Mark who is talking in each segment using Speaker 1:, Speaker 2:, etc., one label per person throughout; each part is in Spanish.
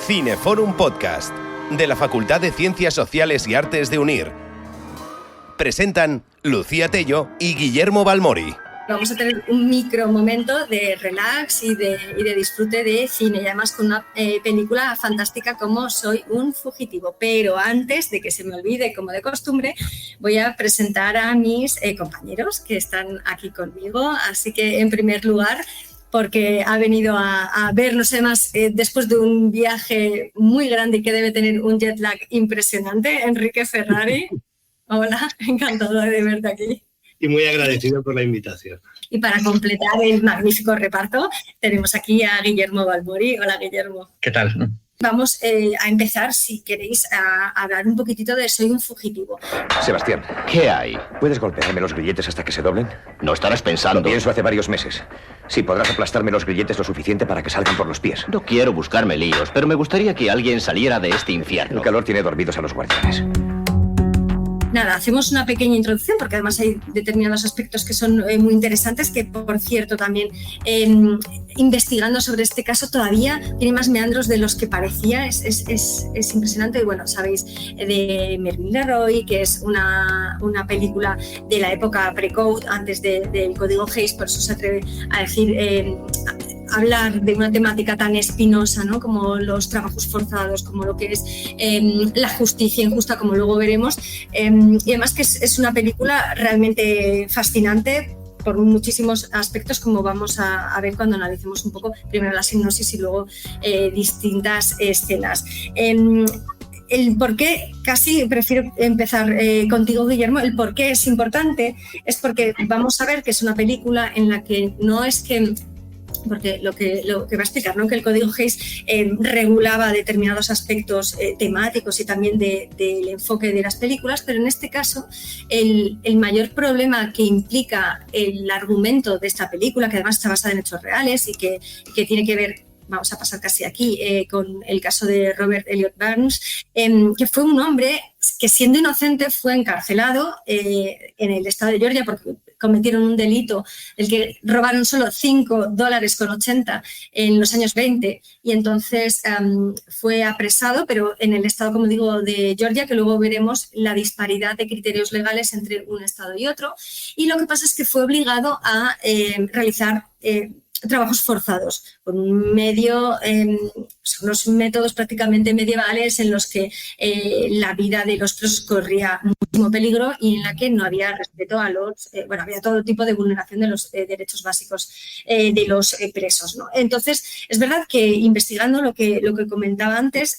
Speaker 1: Cineforum Podcast, de la Facultad de Ciencias Sociales y Artes de UNIR. Presentan Lucía Tello y Guillermo Balmori.
Speaker 2: Vamos a tener un micro momento de relax y de disfrute de cine, y además con una película fantástica como Soy un fugitivo. Pero antes de que se me olvide, como de costumbre, voy a presentar a mis compañeros que están aquí conmigo. Así que, en primer lugar, porque ha venido a vernos, además, después de un viaje muy grande y que debe tener un jet lag impresionante, Enrique Ferrari. Hola, encantado de verte aquí.
Speaker 3: Y muy agradecido por la invitación.
Speaker 2: Y para completar el magnífico reparto, tenemos aquí a Guillermo Balmori. Hola, Guillermo.
Speaker 4: ¿Qué tal?
Speaker 2: Vamos a empezar, si queréis, a hablar un poquitito de Soy un fugitivo.
Speaker 5: Sebastián,
Speaker 4: ¿Qué hay?
Speaker 5: ¿puedes golpearme los grilletes hasta que se doblen?
Speaker 4: ¿No estarás pensando?
Speaker 5: Lo pienso hace varios meses. Sí, podrás aplastarme los grilletes lo suficiente para que salgan por los pies.
Speaker 4: No quiero buscarme líos, pero me gustaría que alguien saliera de este infierno.
Speaker 5: El calor tiene dormidos a los guardianes.
Speaker 2: Nada, hacemos una pequeña introducción porque además hay determinados aspectos que son muy interesantes, que por cierto también investigando sobre este caso todavía tiene más meandros de los que parecía. Es impresionante. Y bueno, sabéis de Melville Leroy, que es una película de la época pre-code, antes del código Hays, por eso se atreve a decir hablar de una temática tan espinosa, ¿no?, como los trabajos forzados, como lo que es la justicia injusta, como luego veremos, y además que es una película realmente fascinante por muchísimos aspectos, como vamos a ver cuando analicemos un poco primero la sinopsis y luego distintas escenas. El por qué, casi prefiero empezar contigo, Guillermo. El por qué es importante es porque vamos a ver que es una película en la que no es que, porque lo que va a explicar, ¿no?, que el código Hays regulaba determinados aspectos temáticos y también del enfoque de las películas, pero en este caso el mayor problema que implica el argumento de esta película, que además está basada en hechos reales y que tiene que ver, vamos a pasar casi aquí, con el caso de Robert Elliot Burns, que fue un hombre que, siendo inocente, fue encarcelado en el estado de Georgia porque cometieron un delito del que robaron solo $5.80 en los años 20, y entonces fue apresado, pero en el estado, como digo, de Georgia, que luego veremos la disparidad de criterios legales entre un estado y otro. Y lo que pasa es que fue obligado a realizar trabajos forzados, con un medio, unos métodos prácticamente medievales en los que la vida de los presos corría muchísimo peligro y en la que no había respeto a los, había todo tipo de vulneración de los derechos básicos de los presos, ¿no? Entonces, es verdad que investigando lo que comentaba antes,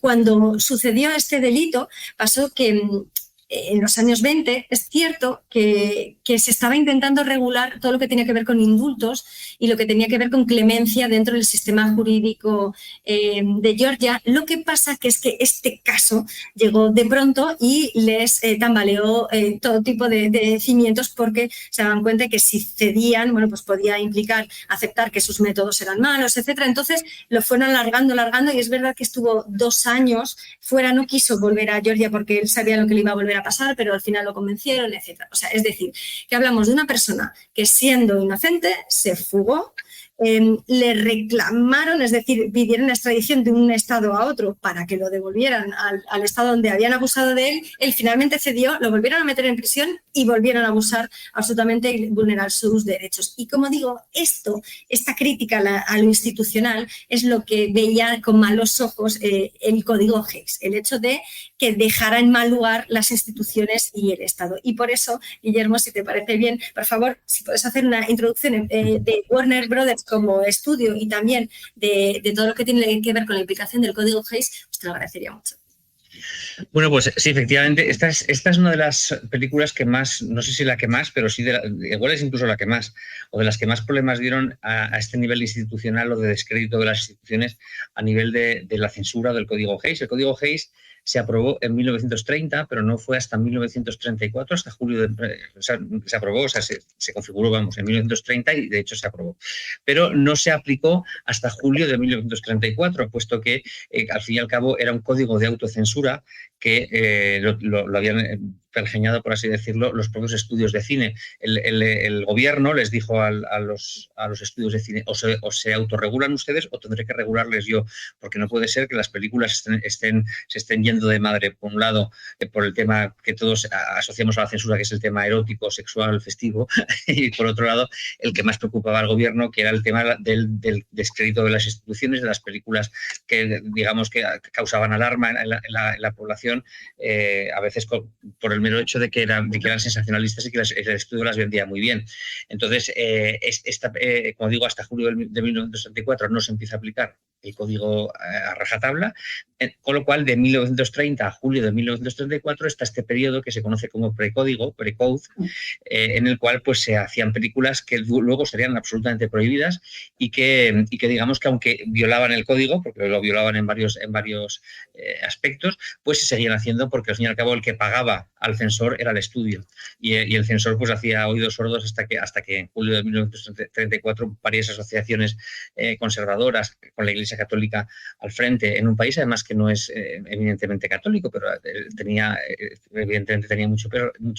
Speaker 2: cuando sucedió este delito, pasó que en los años 20 es cierto que se estaba intentando regular todo lo que tenía que ver con indultos y lo que tenía que ver con clemencia dentro del sistema jurídico de Georgia. Lo que pasa que es que este caso llegó de pronto y les tambaleó todo tipo de cimientos, porque se daban cuenta de que si cedían, pues podía implicar aceptar que sus métodos eran malos, etcétera. Entonces lo fueron alargando y es verdad que estuvo 2 años fuera. No quiso volver a Georgia porque él sabía lo que le iba a volver a pasar, pero al final lo convencieron, etcétera. O sea, es decir, que hablamos de una persona que, siendo inocente, se fugó, le reclamaron, es decir, pidieron la extradición de un estado a otro para que lo devolvieran al estado donde habían abusado de él finalmente cedió, lo volvieron a meter en prisión y volvieron a abusar absolutamente y vulnerar sus derechos. Y como digo, esta crítica a lo institucional es lo que veía con malos ojos el código Hays, el hecho de que dejara en mal lugar las instituciones y el Estado. Y por eso, Guillermo, si te parece bien, por favor, si puedes hacer una introducción de Warner Brothers como estudio y también de todo lo que tiene que ver con la implicación del código Hays, pues te lo agradecería mucho.
Speaker 6: Bueno, pues sí, efectivamente, esta es una de las películas que más, no sé si la que más, pero sí, igual es incluso la que más, o de las que más problemas dieron a este nivel institucional o de descrédito de las instituciones a nivel de la censura del código Hays. El código Hays se aprobó en 1930, pero no fue hasta 1934, hasta julio se aprobó, o sea, se configuró, en 1930 y de hecho se aprobó. Pero no se aplicó hasta julio de 1934, puesto que al fin y al cabo era un código de autocensura que lo habían pergeñado, por así decirlo, los propios estudios de cine. El gobierno les dijo a los estudios de cine, o se autorregulan ustedes o tendré que regularles yo, porque no puede ser que las películas se estén yendo de madre, por un lado, por el tema que todos asociamos a la censura, que es el tema erótico, sexual, festivo, y por otro lado, el que más preocupaba al gobierno, que era el tema del descrédito de las instituciones, de las películas que, digamos, que causaban alarma en la población, a veces por el mero hecho de que eran sensacionalistas y que el estudio las vendía muy bien. Entonces, como digo, hasta julio de 1934 no se empieza a aplicar el código a rajatabla, con lo cual de 1930 a julio de 1934 está este periodo que se conoce como precódigo, precode, en el cual pues se hacían películas que luego serían absolutamente prohibidas y que digamos que aunque violaban el código, porque lo violaban en varios aspectos, pues se seguían haciendo porque al fin y al cabo el que pagaba al censor era el estudio y el censor pues hacía oídos sordos hasta que en julio de 1934 varias asociaciones conservadoras con la Iglesia Católica al frente, en un país además que no es eminentemente católico, pero evidentemente tenía mucho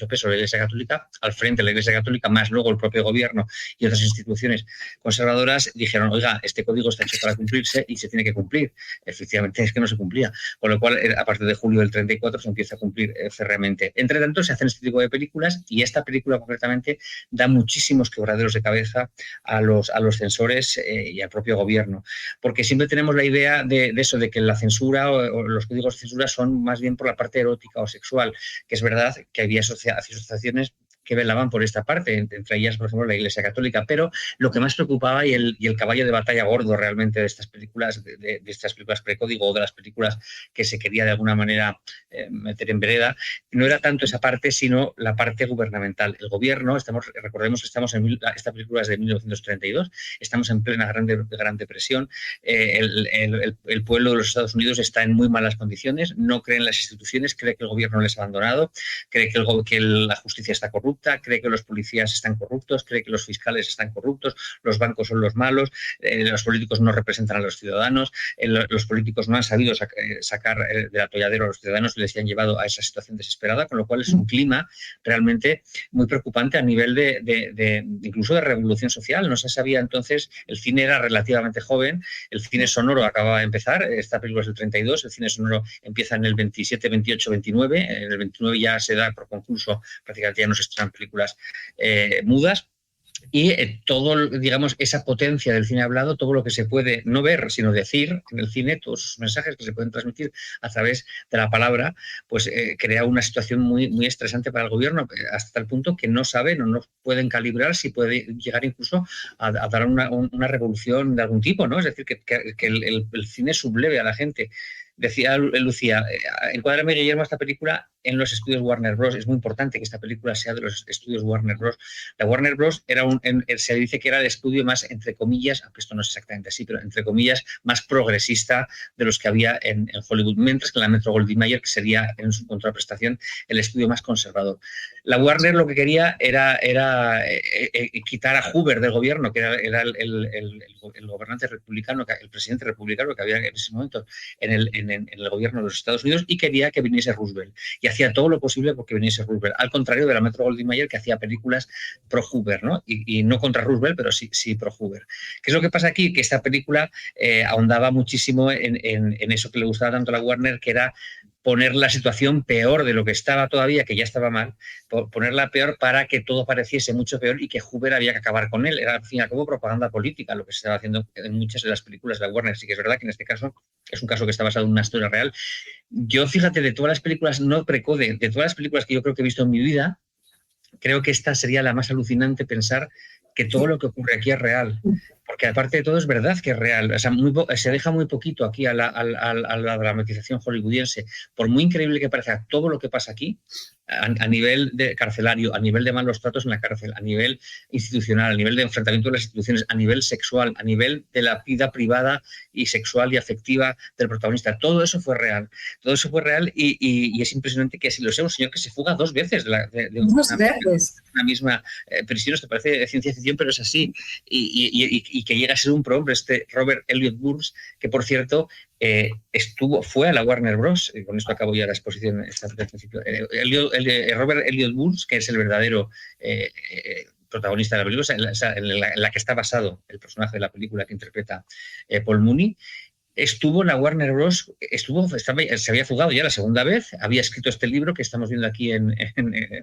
Speaker 6: peso la Iglesia Católica, al frente la Iglesia Católica, más luego el propio gobierno y otras instituciones conservadoras dijeron, oiga, este código está hecho para cumplirse y se tiene que cumplir. Efectivamente es que no se cumplía, con lo cual a partir de julio del 34 se empieza a cumplir férreamente. Entre tanto se hacen este tipo de películas y esta película concretamente da muchísimos quebraderos de cabeza a los censores y al propio gobierno, porque siempre tenemos la idea de eso, de que la censura o los códigos de censura son más bien por la parte erótica o sexual, que es verdad que había asociaciones que velaban por esta parte, entre ellas, por ejemplo, la Iglesia Católica, pero lo que más preocupaba y el caballo de batalla gordo realmente de estas películas, de estas películas precódigo o de las películas que se quería de alguna manera meter en vereda, no era tanto esa parte, sino la parte gubernamental. El gobierno, recordemos que esta película es de 1932, estamos en plena Gran Depresión, el pueblo de los Estados Unidos está en muy malas condiciones, no cree en las instituciones, cree que el gobierno les ha abandonado, cree que la justicia está corrupta, cree que los policías están corruptos, cree que los fiscales están corruptos, los bancos son los malos, los políticos no representan a los ciudadanos, los políticos no han sabido sacar del atolladero a los ciudadanos y les han llevado a esa situación desesperada, con lo cual es un clima realmente muy preocupante a nivel incluso de revolución social. No se sabía entonces, el cine era relativamente joven, el cine sonoro acababa de empezar, esta película es del 32, el cine sonoro empieza en el 27, 28, 29, en el 29 ya se da por concurso, prácticamente ya no se estrenan películas mudas. Y todo, digamos, esa potencia del cine hablado, todo lo que se puede no ver, sino decir en el cine, todos esos mensajes que se pueden transmitir a través de la palabra, pues crea una situación muy, muy estresante para el gobierno, hasta tal punto que no saben o no pueden calibrar si puede llegar incluso a dar una revolución de algún tipo, ¿no? Es decir, que el cine subleve a la gente. Decía Lucía, encuádrame, Guillermo, esta película en los estudios Warner Bros. Es muy importante que esta película sea de los estudios Warner Bros. La Warner Bros. Se dice que era el estudio más, entre comillas, aunque esto no es exactamente así, pero entre comillas, más progresista de los que había en Hollywood, mientras que la Metro-Goldwyn-Mayer, que sería en su contraprestación el estudio más conservador. La Warner lo que quería era quitar a Hoover del gobierno, que era el gobernante republicano, el presidente republicano que había en ese momento en el gobierno de los Estados Unidos, y quería que viniese Roosevelt. Y hacía todo lo posible porque viniese Roosevelt, al contrario de la Metro-Goldwyn-Mayer, que hacía películas pro-Hoover, ¿no? Y no contra Roosevelt, pero sí pro-Hoover. ¿Qué es lo que pasa aquí? Que esta película ahondaba muchísimo en eso que le gustaba tanto a la Warner, que era poner la situación peor de lo que estaba todavía, que ya estaba mal, ponerla peor para que todo pareciese mucho peor y que Hoover había que acabar con él. Era, al fin y al cabo, propaganda política lo que se estaba haciendo en muchas de las películas de la Warner. Sí que es verdad que en este caso es un caso que está basado en una historia real. Yo, fíjate, de todas las películas no precode, de todas las películas que yo creo que he visto en mi vida, creo que esta sería la más alucinante, pensar que todo lo que ocurre aquí es real. Porque aparte de todo es verdad que es real. O sea, se deja muy poquito aquí a la dramatización hollywoodiense. Por muy increíble que parezca todo lo que pasa aquí, a nivel de carcelario, a nivel de malos tratos en la cárcel, a nivel institucional, a nivel de enfrentamiento de las instituciones, a nivel sexual, a nivel de la vida privada y sexual y afectiva del protagonista, todo eso fue real. Todo eso fue real y es impresionante que si lo sea un señor que se fuga 2 veces de una misma prisión. Esto parece ciencia ficción, pero es así. Y y que llega a ser un prohombre, Robert Elliot Burns, que por cierto fue a la Warner Bros. Con esto acabo ya la exposición. Robert Elliot Burns, que es el verdadero protagonista de la película, en la que está basado el personaje de la película que interpreta Paul Mooney. Estuvo en la Warner Bros., se había fugado ya la segunda vez, había escrito este libro que estamos viendo aquí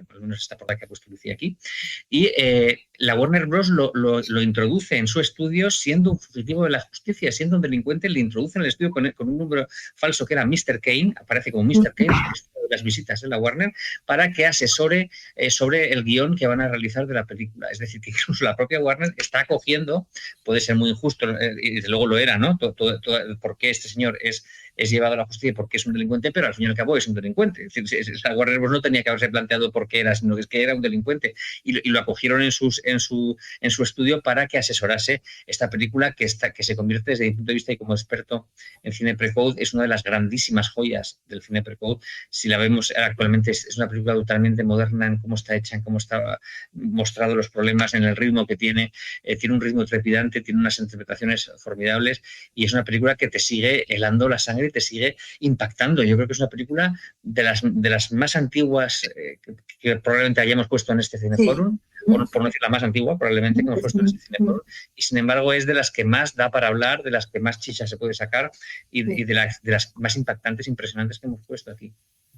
Speaker 6: por lo menos esta portada que ha puesto Lucía aquí, y la Warner Bros. Lo introduce en su estudio siendo un fugitivo de la justicia, siendo un delincuente, le introduce en el estudio con un número falso que era Mr. Kane, aparece como Mr. Kane en las visitas de la Warner, para que asesore sobre el guión que van a realizar de la película. Es decir, que incluso la propia Warner está acogiendo, puede ser muy injusto, y desde luego lo era, ¿no? Por qué este señor es llevado a la justicia y por qué es un delincuente, pero al fin y al cabo es un delincuente. Es decir, la Warner Bros. No tenía que haberse planteado por qué era, sino que es que era un delincuente. Y lo acogieron en su estudio para que asesorase esta película que se convierte desde mi punto de vista y como experto en cine pre-code, es una de las grandísimas joyas del cine pre-code. Si la vemos actualmente, es una película totalmente moderna en cómo está hecha, en cómo está mostrado los problemas, en el ritmo que tiene un ritmo trepidante, tiene unas interpretaciones formidables y es una película que te sigue helando la sangre y te sigue impactando. Yo creo que es una película de las más antiguas que probablemente hayamos puesto en este Cineforum, por no decir la más antigua probablemente que hemos puesto en este Cineforum, y sin embargo es de las que más da para hablar, de las que más chicha se puede sacar y de las más impactantes, impresionantes que hemos puesto aquí.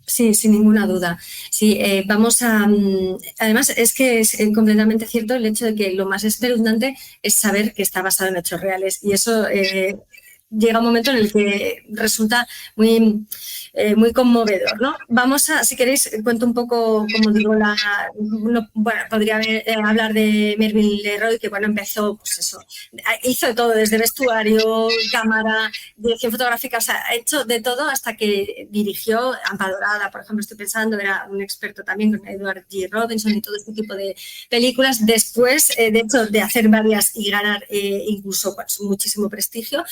Speaker 2: Sí, sin ninguna duda. Sí, vamos a... Además, es que es completamente cierto el hecho de que lo más espeluznante es saber que está basado en hechos reales. Y eso llega un momento en el que resulta muy conmovedor, ¿no? Vamos a, si queréis, cuento un poco, como digo, podría hablar de Melville LeRoy, que bueno, empezó, pues eso, hizo de todo, desde vestuario, cámara, dirección fotográfica, o sea, ha hecho de todo hasta que dirigió Ampadorada, por ejemplo, estoy pensando, era un experto también con Edward G. Robinson y todo este tipo de películas. Después, de hecho, de hacer varias y ganar incluso pues, muchísimo prestigio,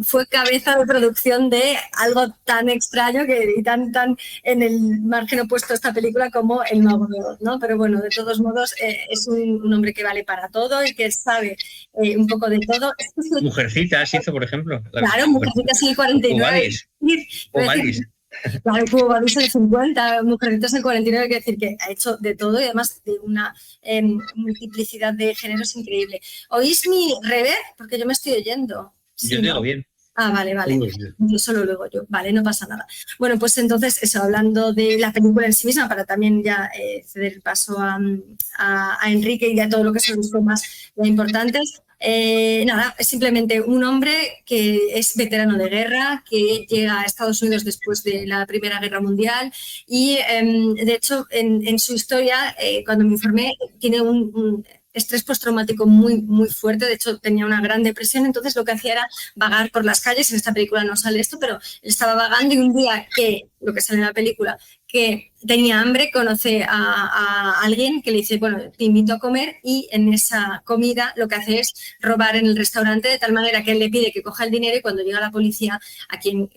Speaker 2: fue cabeza de producción de algo tan extraño y tan en el margen opuesto a esta película como El Mago de Oz, ¿no? Pero bueno, de todos modos, es un hombre que vale para todo y que sabe un poco de todo.
Speaker 6: Mujercitas hizo, por ejemplo.
Speaker 2: Claro, Mujercitas en el 49. Claro, Cubo Vadis en el 50, Mujercitas en el 49, quiere decir que ha hecho de todo y además de una multiplicidad de géneros increíble. ¿Oís mi rever? Porque yo me estoy oyendo.
Speaker 6: Yo te digo bien.
Speaker 2: Ah, vale. Yo solo luego yo. Vale, no pasa nada. Bueno, pues entonces, eso, hablando de la película en sí misma, para también ya ceder el paso a Enrique y a todo lo que son los temas importantes. Nada, es simplemente un hombre que es veterano de guerra, que llega a Estados Unidos después de la Primera Guerra Mundial y, de hecho, en su historia, cuando me informé, tiene un estrés postraumático muy, muy fuerte. De hecho, tenía una gran depresión, entonces lo que hacía era vagar por las calles. En esta película no sale esto, pero él estaba vagando y un día lo que sale en la película, que tenía hambre, conoce a alguien que le dice, bueno, te invito a comer, y en esa comida lo que hace es robar en el restaurante, de tal manera que él le pide que coja el dinero y cuando llega la policía, a quien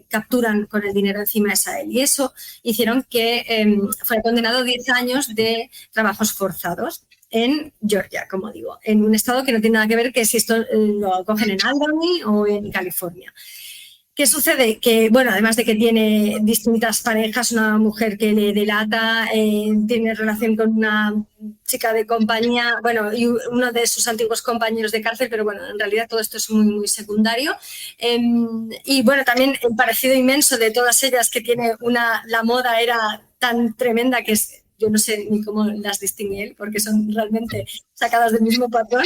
Speaker 2: capturan con el dinero encima es a él. Y eso hicieron que fuera condenado a 10 años de trabajos forzados en Georgia, como digo, en un estado que no tiene nada que ver que si esto lo cogen en Albany o en California. ¿Qué sucede? Que, bueno, además de que tiene distintas parejas, una mujer que le delata, tiene relación con una chica de compañía, bueno, y uno de sus antiguos compañeros de cárcel, pero bueno, en realidad todo esto es muy, muy secundario. Y bueno, también el parecido inmenso de todas ellas, que tiene la moda era tan tremenda que es... Yo no sé ni cómo las distingue él, porque son realmente sacadas del mismo patrón.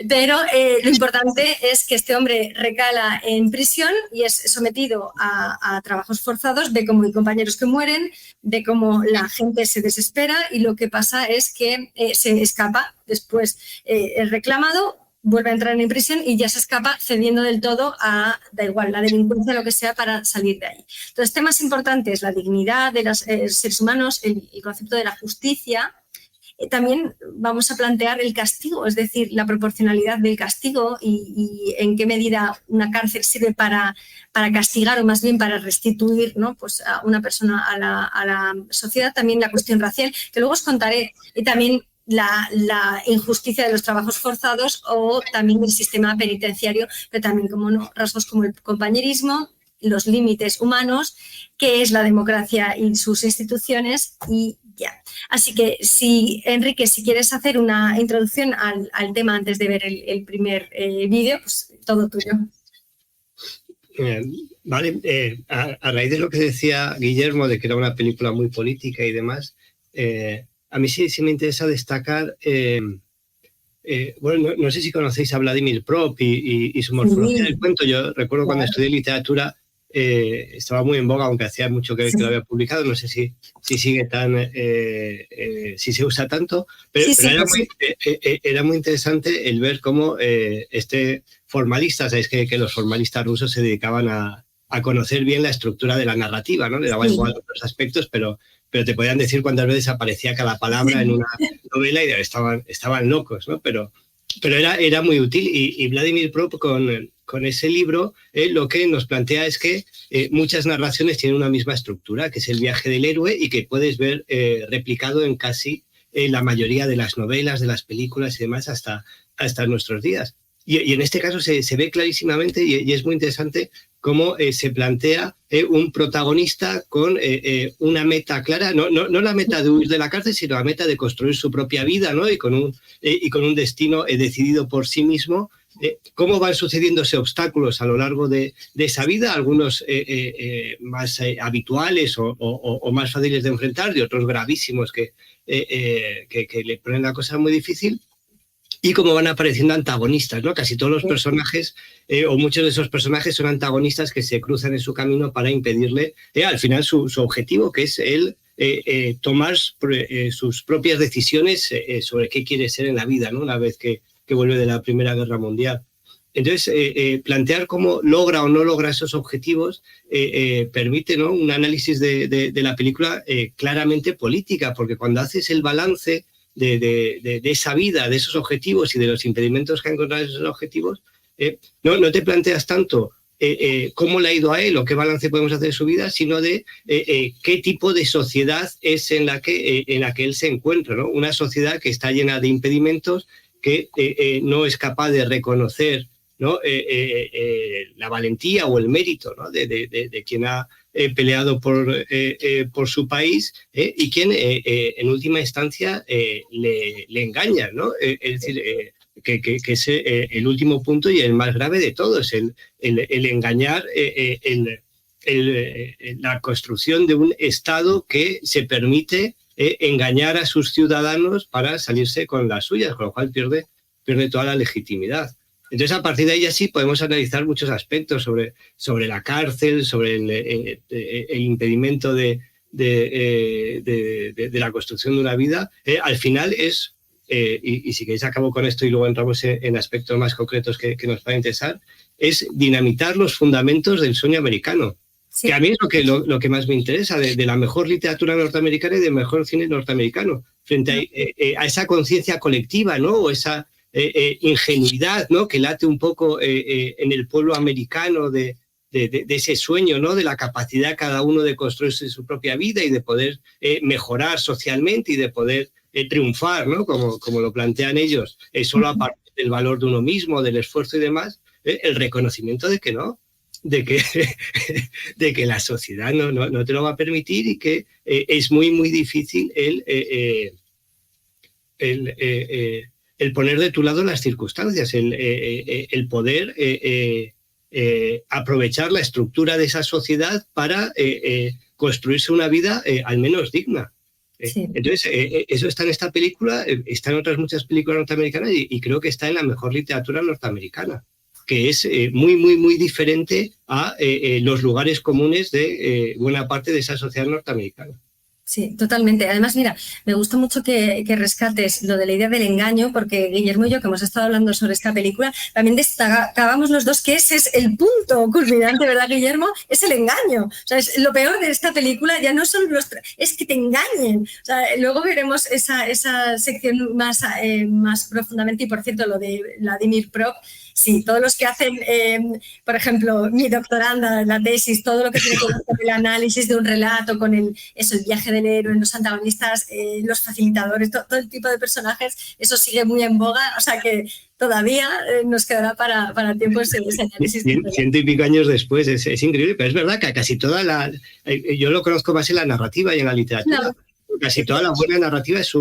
Speaker 2: Pero lo importante es que este hombre recala en prisión y es sometido a trabajos forzados, ve cómo hay compañeros que mueren, ve cómo la gente se desespera y lo que pasa es que se escapa. Después es reclamado, vuelve a entrar en prisión y ya se escapa cediendo del todo a, da igual, la delincuencia, lo que sea, para salir de ahí. Entonces, temas importantes, la dignidad de los seres humanos, el concepto de la justicia. También vamos a plantear el castigo, es decir, la proporcionalidad del castigo y en qué medida una cárcel sirve para castigar o más bien para restituir, ¿no? Pues a una persona a la sociedad. También la cuestión racial, que luego os contaré, y también la injusticia de los trabajos forzados o también del sistema penitenciario, pero también, como no, rasgos como el compañerismo, los límites humanos, qué es la democracia y sus instituciones y ya. Así que, Enrique, si quieres hacer una introducción al tema antes de ver el primer vídeo, pues todo tuyo.
Speaker 3: Vale, a raíz de lo que decía Guillermo, de que era una película muy política y demás, a mí sí me interesa destacar, bueno, no sé si conocéis a Vladimir Prop y su morfología del cuento. Yo recuerdo cuando estudié literatura, estaba muy en boga, aunque hacía mucho que lo había publicado. No sé si sigue si se usa tanto, pero era muy interesante el ver cómo formalista, sabéis que los formalistas rusos se dedicaban a conocer bien la estructura de la narrativa, ¿no? Le daba igual otros aspectos, pero te podían decir cuántas veces aparecía cada palabra en una novela y estaban locos, ¿no? Pero era muy útil, y Vladimir Prop con ese libro lo que nos plantea es que muchas narraciones tienen una misma estructura, que es el viaje del héroe, y que puedes ver replicado en casi la mayoría de las novelas, de las películas y demás hasta nuestros días. Y en este caso se ve clarísimamente, y es muy interesante cómo se plantea un protagonista con una meta clara, no la meta de huir de la cárcel, sino la meta de construir su propia vida, ¿no? Y con un destino decidido por sí mismo. Cómo van sucediéndose obstáculos a lo largo de esa vida, algunos más habituales o más fáciles de enfrentar, y otros gravísimos que le ponen la cosa muy difícil. Y cómo van apareciendo antagonistas, ¿no? Casi todos los personajes, o muchos de esos personajes, son antagonistas que se cruzan en su camino para impedirle, al final, su objetivo, que es el tomar sus propias decisiones sobre qué quiere ser en la vida, ¿no? Una vez que vuelve de la Primera Guerra Mundial. Entonces, plantear cómo logra o no logra esos objetivos permite, ¿no?, un análisis de la película claramente política, porque cuando haces el balance de esa vida, de esos objetivos y de los impedimentos que ha encontrado esos objetivos, no te planteas tanto cómo le ha ido a él o qué balance podemos hacer de su vida, sino de qué tipo de sociedad es en la que él se encuentra, ¿no? Una sociedad que está llena de impedimentos, que no es capaz de reconocer, ¿no?, la valentía o el mérito, ¿no?, de quien ha peleado por su país, y quien en última instancia le engaña, ¿no? Es decir, que es el último punto y el más grave de todos, el engañar, la construcción de un Estado que se permite engañar a sus ciudadanos para salirse con las suyas, con lo cual pierde toda la legitimidad. Entonces, a partir de ahí sí podemos analizar muchos aspectos sobre la cárcel, sobre el impedimento de la construcción de una vida. Al final es, y si queréis acabo con esto y luego entramos en aspectos más concretos que nos pueden interesar, es dinamitar los fundamentos del sueño americano. Sí. Que a mí es lo que más me interesa, de la mejor literatura norteamericana y del mejor cine norteamericano, frente a esa conciencia colectiva, ¿no?, o esa ingenuidad, ¿no?, que late un poco en el pueblo americano de ese sueño, ¿no?, de la capacidad cada uno de construirse su propia vida y de poder mejorar socialmente y de poder triunfar, ¿no?, como lo plantean ellos, solo a partir del valor de uno mismo, del esfuerzo y demás, el reconocimiento de que no, de que la sociedad no te lo va a permitir, y que es muy, muy difícil el poner de tu lado las circunstancias, el poder aprovechar la estructura de esa sociedad para construirse una vida al menos digna. Sí. Entonces, eso está en esta película, está en otras muchas películas norteamericanas, y creo que está en la mejor literatura norteamericana, que es muy, muy, muy diferente a los lugares comunes de buena parte de esa sociedad norteamericana.
Speaker 2: Sí, totalmente. Además, mira, me gustó mucho que rescates lo de la idea del engaño, porque Guillermo y yo, que hemos estado hablando sobre esta película, también destacábamos los dos que ese es el punto culminante, ¿verdad, Guillermo? Es el engaño. O sea, es lo peor de esta película ya no son es que te engañen. O sea, luego veremos esa sección más profundamente, y por cierto, lo de Vladimir Prop. Sí, todos los que hacen, por ejemplo, mi doctoranda, la tesis, todo lo que tiene que ver con el análisis de un relato, con el viaje del héroe, los antagonistas, los facilitadores, todo el tipo de personajes, eso sigue muy en boga, o sea que todavía nos quedará para tiempo ese análisis.
Speaker 3: 100 y pico años después, es increíble, pero es verdad que casi toda yo lo conozco más en la narrativa y en la literatura. No. Casi toda la buena narrativa es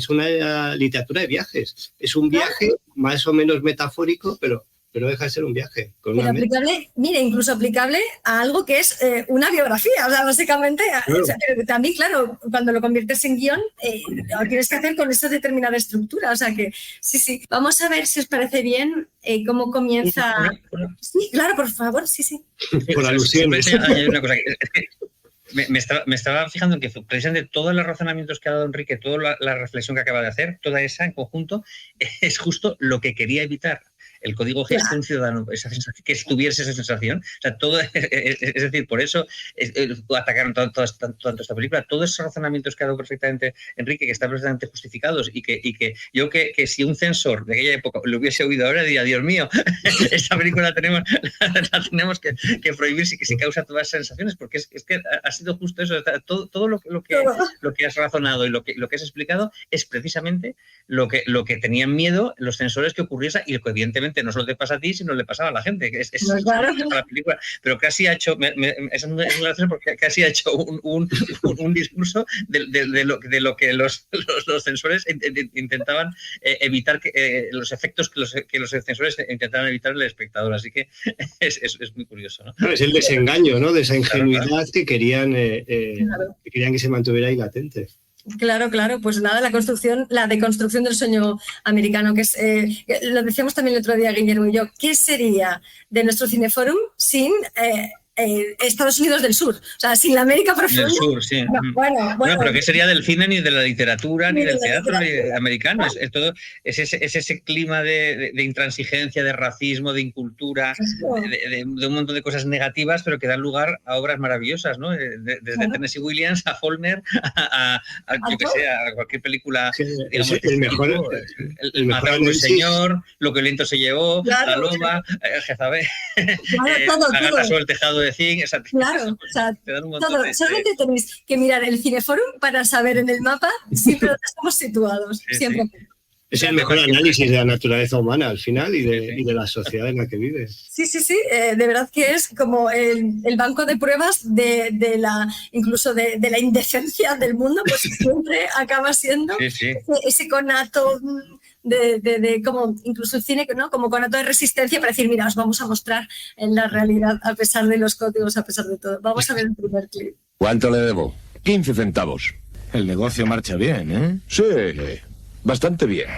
Speaker 3: una literatura de viajes. Es un viaje más o menos metafórico, pero deja de ser un viaje.
Speaker 2: Pero aplicable, mire, incluso aplicable a algo que es una biografía, o sea, básicamente. Claro. O sea, pero también, claro, cuando lo conviertes en guión, lo tienes que hacer con esa determinada estructura. O sea que, sí. Vamos a ver si os parece bien cómo comienza. Sí, claro, por favor, sí.
Speaker 3: Por alusión.
Speaker 6: Hay una cosa que me estaba fijando en que precisamente todos los razonamientos que ha dado Enrique, toda la reflexión que acaba de hacer, toda esa en conjunto, es justo lo que quería evitar el código Gestión Ciudadano, esa sensación, que estuviese esa sensación. O sea, todo, es decir, por eso atacaron tanto esta película. Todos esos razonamientos que ha dado perfectamente Enrique, que están perfectamente justificados, y que yo que si un censor de aquella época lo hubiese oído ahora, diría, Dios mío, esta película la tenemos que prohibir si causa todas esas sensaciones, porque es que ha sido justo eso. Todo lo que has razonado y lo que has explicado es precisamente lo que tenían miedo los censores que ocurriese, y que evidentemente no solo te pasa a ti, sino le pasaba a la gente. Es claro. La película, pero casi ha hecho, es muy gracioso porque casi ha hecho un discurso de lo que los censores intentaban evitar, los efectos que los censores intentaban evitar en el espectador. Así que es muy curioso, ¿no?
Speaker 3: Es el desengaño, ¿no? De esa ingenuidad, claro. que querían que se mantuviera ahí latente.
Speaker 2: Claro, pues nada, la deconstrucción del sueño americano, que es, lo decíamos también el otro día Guillermo y yo, ¿qué sería de nuestro Cineforum sin Estados Unidos del Sur? O sea, sin la América profunda.
Speaker 6: Del Sur, sí.
Speaker 2: No, bueno,
Speaker 6: pero ¿qué sería del cine, ni de la literatura, ni del teatro americano? Es ese clima de intransigencia, de racismo, de incultura, de un montón de cosas negativas, pero que dan lugar a obras maravillosas, ¿no? Desde Tennessee Williams a Faulkner a yo que sé, a cualquier película.
Speaker 3: Sí, digamos, el mejor
Speaker 6: el señor, Lo que el viento se llevó, La loba, Jezabel, La gata sobre el tejado de zinc.
Speaker 2: Claro, o sea, todo. Solamente tenéis que mirar el Cineforum para saber en el mapa siempre dónde estamos situados. Siempre.
Speaker 3: Es el mejor análisis de la naturaleza humana al final y de la sociedad en la que vive.
Speaker 2: Sí, de verdad que es como el banco de pruebas incluso de la indecencia del mundo, pues siempre acaba siendo ese conato de como incluso el cine, ¿no? Como conato de resistencia para decir, mira, os vamos a mostrar en la realidad a pesar de los códigos, a pesar de todo. Vamos a ver el primer clip.
Speaker 7: ¿Cuánto le debo? 15 centavos.
Speaker 8: El negocio marcha bien, ¿eh?
Speaker 7: Sí, bastante bien.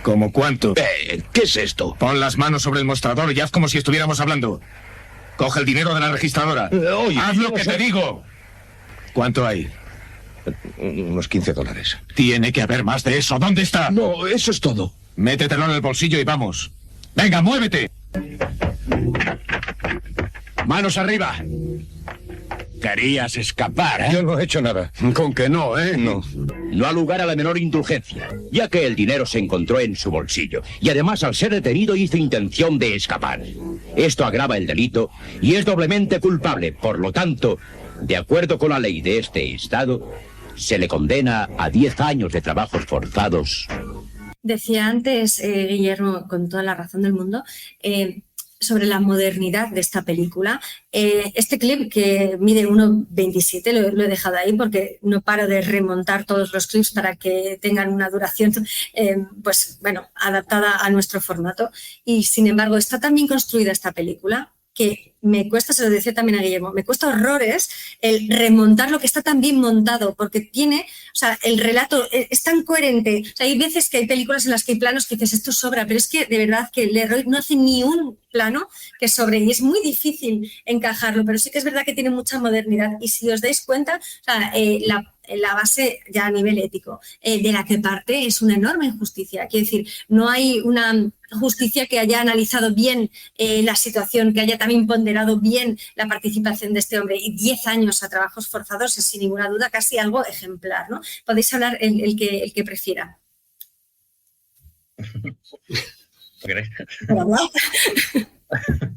Speaker 8: ¿Cómo cuánto?
Speaker 7: ¿Qué es esto?
Speaker 8: Pon las manos sobre el mostrador y haz como si estuviéramos hablando. Coge el dinero de la registradora.
Speaker 7: Oye,
Speaker 8: haz lo que te digo. ¿Cuánto hay?
Speaker 7: Unos $15.
Speaker 8: Tiene que haber más de eso. ¿Dónde está?
Speaker 7: No, eso es todo.
Speaker 8: Métetelo en el bolsillo y vamos. Venga, muévete. Manos arriba. Querías escapar, ¿eh?
Speaker 7: Yo no he hecho nada.
Speaker 8: Con que no, ¿eh?
Speaker 7: No.
Speaker 9: No ha lugar a la menor indulgencia, ya que el dinero se encontró en su bolsillo y además al ser detenido hizo intención de escapar. Esto agrava el delito y es doblemente culpable. Por lo tanto, de acuerdo con la ley de este estado, se le condena a 10 años de trabajos forzados.
Speaker 2: Decía antes, Guillermo, con toda la razón del mundo, sobre la modernidad de esta película. Este clip, que mide 1.27, lo he dejado ahí porque no paro de remontar todos los clips para que tengan una duración pues bueno, adaptada a nuestro formato. Y sin embargo, está tan bien construida esta película que me cuesta, se lo decía también a Guillermo, me cuesta horrores el remontar lo que está tan bien montado, porque tiene, o sea, el relato es tan coherente. O sea, hay veces que hay películas en las que hay planos que dices, esto sobra, pero es que de verdad que Leroy no hace ni un plano que sobre, y es muy difícil encajarlo, pero sí que es verdad que tiene mucha modernidad. Y si os dais cuenta, o sea, la base ya a nivel ético de la que parte es una enorme injusticia. Quiero decir, no hay una justicia que haya analizado bien la situación, que haya también ponderado bien la participación de este hombre, y 10 años a trabajos forzados es sin ninguna duda casi algo ejemplar, ¿no? Podéis hablar el que prefiera.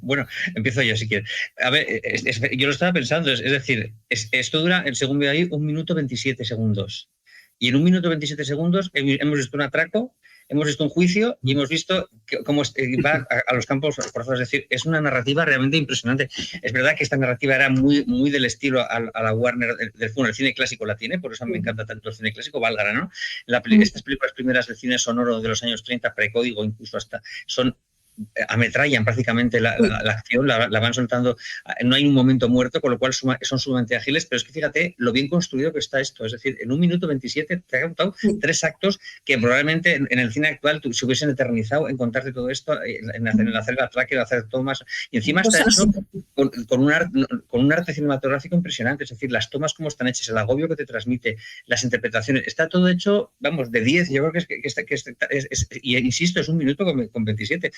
Speaker 6: Bueno, empiezo yo si quieres. A ver, yo lo estaba pensando, es decir, esto dura, según veo ahí, 1 minuto 27 segundos. Y en 1 minuto 27 segundos hemos visto un atraco, hemos visto un juicio y hemos visto cómo va a los campos forzados. Es decir, es una narrativa realmente impresionante. Es verdad que esta narrativa era muy, muy del estilo a la Warner del cine clásico la tiene, por eso me encanta tanto el cine clásico, Válgara, ¿no? Estas películas primeras del cine sonoro de los años 30, precódigo, incluso hasta, ametrallan prácticamente la acción, la van soltando, no hay un momento muerto, con lo cual son sumamente ágiles, pero es que fíjate lo bien construido que está esto, es decir, en 1 minuto 27 te ha contado 3 actos que probablemente en el cine actual se hubiesen eternizado en contarte todo esto, en hacer el atraque, en hacer tomas, y encima está hecho con un arte cinematográfico impresionante, es decir, las tomas como están hechas, el agobio que te transmite, las interpretaciones, está todo hecho, vamos, de 10, yo creo que y insisto, es 1 minuto con 27.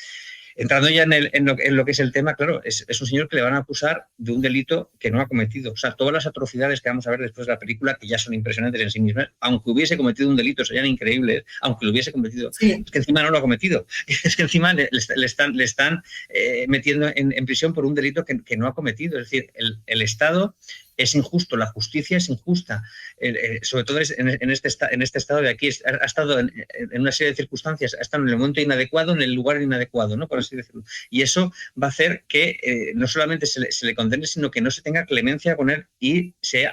Speaker 6: Entrando ya en lo que es el tema, claro, es un señor que le van a acusar de un delito que no ha cometido. O sea, todas las atrocidades que vamos a ver después de la película, que ya son impresionantes en sí mismas, aunque hubiese cometido un delito, serían increíbles, aunque lo hubiese cometido. Sí. Es que encima no lo ha cometido. Es que encima le están metiendo en prisión por un delito que no ha cometido. Es decir, el Estado es injusto, la justicia es injusta, sobre todo en este estado de aquí, ha estado en una serie de circunstancias, ha estado en el momento inadecuado, en el lugar inadecuado, ¿no? Por así decirlo. Y eso va a hacer que no solamente se le condene, sino que no se tenga clemencia con él y sea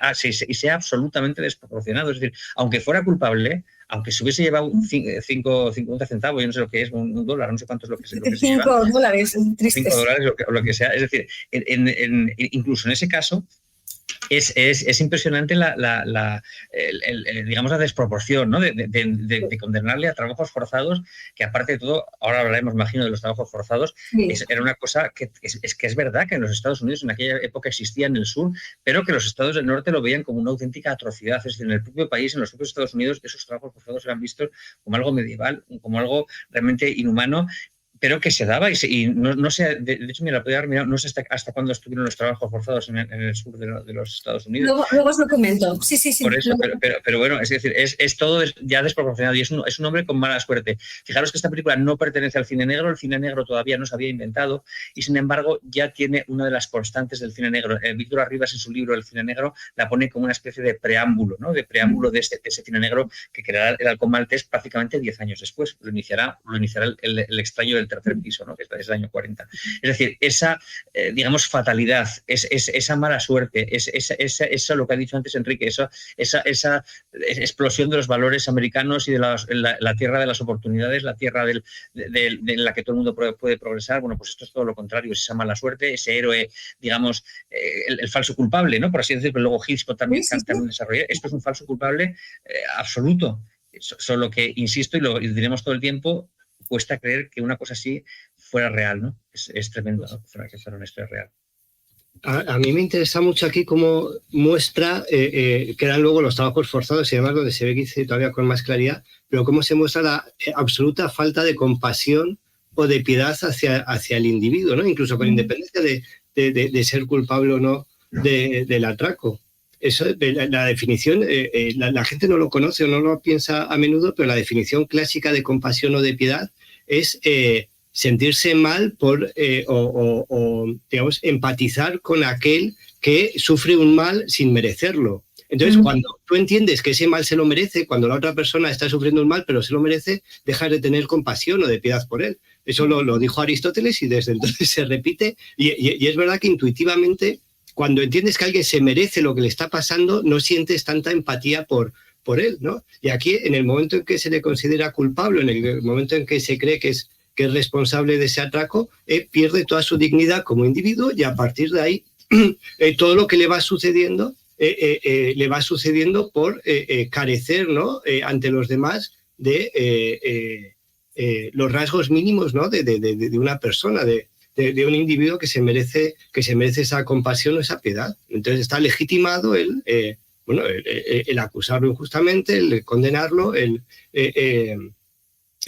Speaker 6: absolutamente desproporcionado. Es decir, aunque fuera culpable, aunque se hubiese llevado 50 centavos, yo no sé lo que es, $1, no sé cuánto es lo que se lleva.
Speaker 2: $5, tristes.
Speaker 6: $5, lo que sea. Es decir, incluso en ese caso, es impresionante digamos, la desproporción, ¿no? de condenarle a trabajos forzados, que aparte de todo, ahora hablaremos, imagino, de los trabajos forzados, sí. Era una cosa que es verdad que en los Estados Unidos en aquella época existía en el sur, pero que los estados del norte lo veían como una auténtica atrocidad. Es decir, en el propio país, en los propios Estados Unidos, esos trabajos forzados eran vistos como algo medieval, como algo realmente inhumano, pero que se daba y no sé, de hecho, mira, podía haber mirado, no sé hasta cuándo estuvieron los trabajos forzados en el sur de los Estados Unidos.
Speaker 2: Luego os lo comento, sí.
Speaker 6: Por eso, pero bueno, es decir, es todo ya desproporcionado y es un hombre con mala suerte. Fijaros que esta película no pertenece al cine negro, el cine negro todavía no se había inventado y, sin embargo, ya tiene una de las constantes del cine negro. Víctor Arribas, en su libro El cine negro, la pone como una especie de preámbulo, ¿no? De preámbulo de ese cine negro que creará el Halcón Maltés prácticamente 10 años después. Lo iniciará el extraño del tercer piso, ¿no? Que es el año 40. Es decir, esa, digamos, fatalidad, esa mala suerte, eso lo que ha dicho antes Enrique, esa explosión de los valores americanos y de la tierra de las oportunidades, la tierra de la que todo el mundo puede progresar. Bueno, pues esto es todo lo contrario, es esa mala suerte, ese héroe, digamos, el falso culpable, ¿no? Por así decirlo, pero luego Hitchcock también desarrolla. Esto es un falso culpable absoluto. Solo que, insisto, y lo diremos todo el tiempo, cuesta creer que una cosa así fuera real, ¿no? Es tremendo, ¿no? Que fuera una historia real.
Speaker 3: A mí me interesa mucho aquí cómo muestra que eran luego los trabajos forzados y demás, donde se ve que dice todavía con más claridad, pero cómo se muestra la absoluta falta de compasión o de piedad hacia el individuo, ¿no? Incluso con independencia de ser culpable o no del atraco. Eso, la definición, la gente no lo conoce o no lo piensa a menudo, pero la definición clásica de compasión o de piedad es sentirse mal por digamos, empatizar con aquel que sufre un mal sin merecerlo. Entonces, cuando tú entiendes que ese mal se lo merece, cuando la otra persona está sufriendo un mal pero se lo merece, dejas de tener compasión o de piedad por él. Eso lo dijo Aristóteles y desde entonces se repite. Y es verdad que intuitivamente, cuando entiendes que alguien se merece lo que le está pasando, no sientes tanta empatía por él, ¿no? Y aquí, en el momento en que se le considera culpable, en el momento en que se cree que es responsable de ese atraco, pierde toda su dignidad como individuo y a partir de ahí todo lo que le va sucediendo por carecer, ¿no? Ante los demás de los rasgos mínimos, ¿no? de una persona, de un individuo que se merece esa compasión o esa piedad. Entonces está legitimado el acusarlo injustamente, el condenarlo, el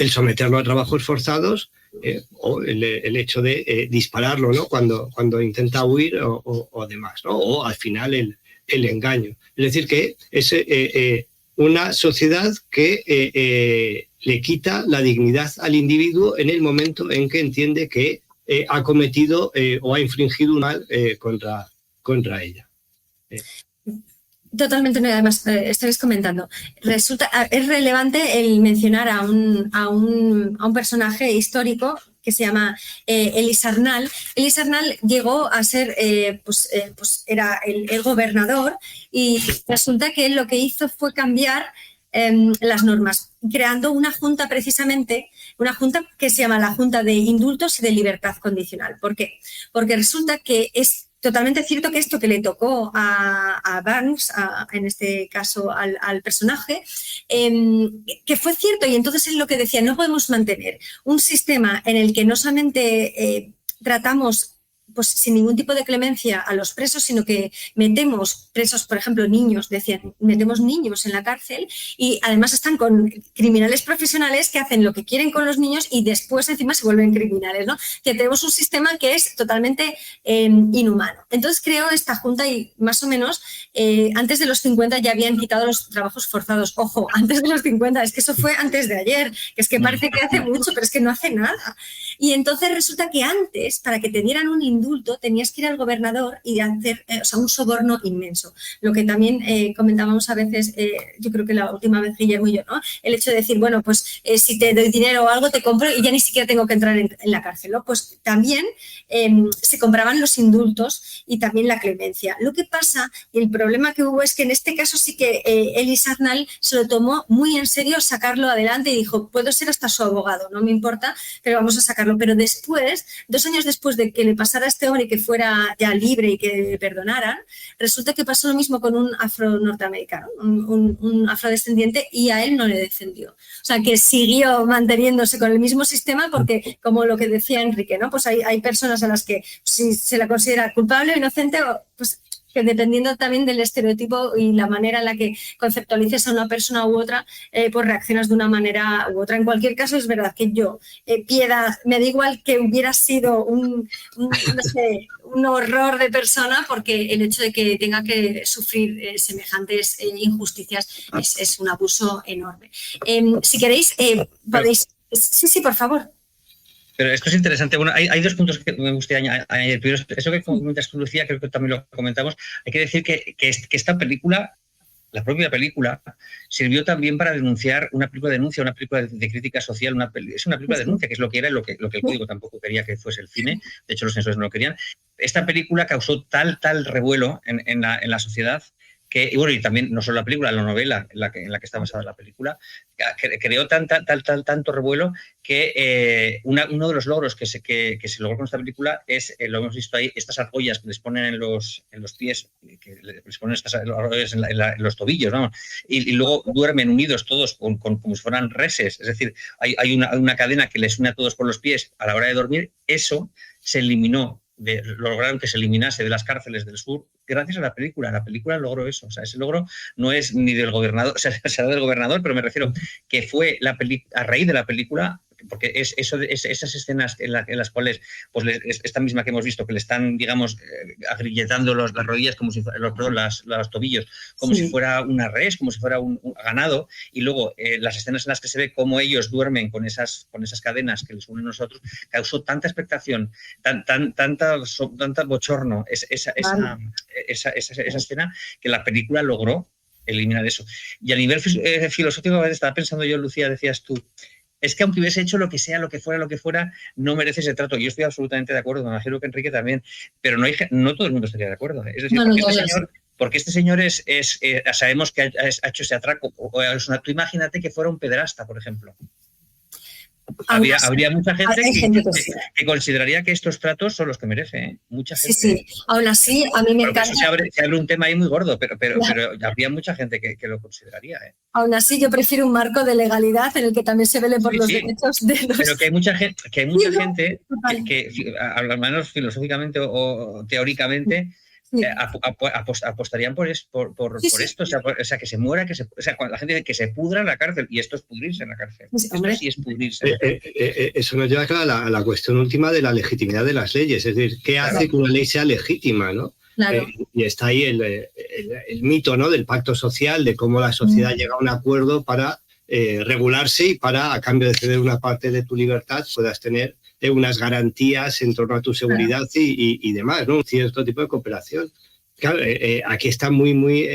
Speaker 3: someterlo a trabajos forzados o el hecho de dispararlo, ¿no? cuando intenta huir o demás, ¿no? O al final el engaño. Es decir, que es una sociedad que le quita la dignidad al individuo en el momento en que entiende que ha cometido o ha infringido un mal contra ella.
Speaker 2: Totalmente, no, además estáis comentando. Es relevante el mencionar a un personaje histórico que se llama Elis Arnal. Elis Arnal llegó a ser, era el gobernador, y resulta que él lo que hizo fue cambiar las normas, creando una junta precisamente, una junta que se llama la Junta de Indultos y de Libertad Condicional. ¿Por qué? Porque resulta que es totalmente cierto que esto que le tocó a Barnes, en este caso al personaje, que fue cierto, y entonces es lo que decía, no podemos mantener un sistema en el que no solamente tratamos pues sin ningún tipo de clemencia a los presos, sino que metemos presos, por ejemplo, niños, decían, metemos niños en la cárcel y además están con criminales profesionales que hacen lo que quieren con los niños y después encima se vuelven criminales, ¿no? Que tenemos un sistema que es totalmente inhumano. Entonces creo esta junta y más o menos antes de los 50 ya habían quitado los trabajos forzados. Ojo, antes de los 50, es que eso fue antes de ayer, que es que parece que hace mucho, pero es que no hace nada. Y entonces resulta que antes, para que te dieran un indulto, tenías que ir al gobernador y hacer un soborno inmenso. Lo que también comentábamos a veces, yo creo que la última vez Guillermo y yo, ¿no? El hecho de decir, bueno, pues si te doy dinero o algo, te compro y ya ni siquiera tengo que entrar en la cárcel, ¿no? Pues también se compraban los indultos y también la clemencia. Lo que pasa, y el problema que hubo es que en este caso sí que Elis Arnal se lo tomó muy en serio sacarlo adelante y dijo, puedo ser hasta su abogado, no me importa, pero vamos a sacarlo. Pero después, 2 años después de que le pasara a este hombre y que fuera ya libre y que le perdonaran, resulta que pasó lo mismo con un afro-norteamericano, un afrodescendiente, y a él no le defendió. O sea, que siguió manteniéndose con el mismo sistema porque, como lo que decía Enrique, ¿no? Pues hay personas a las que si se la considera culpable o inocente, pues que dependiendo también del estereotipo y la manera en la que conceptualices a una persona u otra, pues reaccionas de una manera u otra. En cualquier caso, es verdad que yo, Piedad, me da igual que hubiera sido un horror de persona, porque el hecho de que tenga que sufrir semejantes injusticias es un abuso enorme. Si queréis, podéis... Sí, por favor.
Speaker 6: Pero esto es interesante. Bueno, hay 2 puntos que me gustaría añadir. Primero, eso que comentas tú, Lucía, creo que también lo comentamos. Hay que decir que esta película, la propia película, sirvió también para denunciar una película de crítica social. Es una película de denuncia, que es lo que era y lo que el código tampoco quería que fuese el cine. De hecho, los censores no lo querían. Esta película causó tal revuelo en la sociedad que, y bueno, y también no solo la película, la novela en la que está basada la película, creó tanto revuelo que uno de los logros que se logró con esta película es, lo hemos visto ahí, estas argollas que les ponen en los pies, que les ponen estas argollas en los tobillos, vamos, y luego duermen unidos todos como si fueran reses, es decir, hay una cadena que les une a todos por los pies a la hora de dormir. Eso se eliminó, lograron que se eliminase de las cárceles del sur gracias a la película. La película logró eso. O sea, ese logro no es ni del gobernador, o sea, será del gobernador, pero me refiero que fue a raíz de la película, porque esas escenas en las cuales, pues esta misma que hemos visto, que le están, digamos, agrilletando las rodillas, como si los tobillos, como si fuera una res, como si fuera un ganado, y luego las escenas en las que se ve cómo ellos duermen con esas cadenas que les unen a nosotros, causó tanta expectación, tanta bochorno esa escena, que la película logró eliminar eso. Y a nivel filosófico, estaba pensando yo, Lucía, decías tú, es que aunque hubiese hecho lo que sea, lo que fuera, no merece ese trato. Yo estoy absolutamente de acuerdo, me imagino que Enrique también, pero no todo el mundo estaría de acuerdo. Es decir, porque este señor sabemos que ha hecho ese atraco. Tú imagínate que fuera un pederasta, por ejemplo. Habría mucha gente que consideraría que estos tratos son los que merece, ¿eh? Mucha gente.
Speaker 2: Sí. Aún así, a mí me encanta.
Speaker 6: Se abre un tema ahí muy gordo, pero habría mucha gente que lo consideraría, ¿eh?
Speaker 2: Aún así, yo prefiero un marco de legalidad en el que también se vele por los derechos de los...
Speaker 6: Pero que hay mucha gente que al menos filosóficamente o teóricamente, apostarían por esto, o sea, que se muera, la gente dice que se pudra en la cárcel, y esto es pudrirse en la cárcel. Esto sí es pudrirse.
Speaker 3: Eso nos lleva, claro, a la cuestión última de la legitimidad de las leyes, es decir, ¿qué hace que una ley sea legítima, no?
Speaker 2: Claro.
Speaker 3: Y está ahí el mito, ¿no?, del pacto social, de cómo la sociedad llega a un acuerdo para regularse y para, a cambio de ceder una parte de tu libertad, puedas tener unas garantías en torno a tu seguridad y demás, ¿no? Un cierto tipo de cooperación. Claro, aquí está muy, muy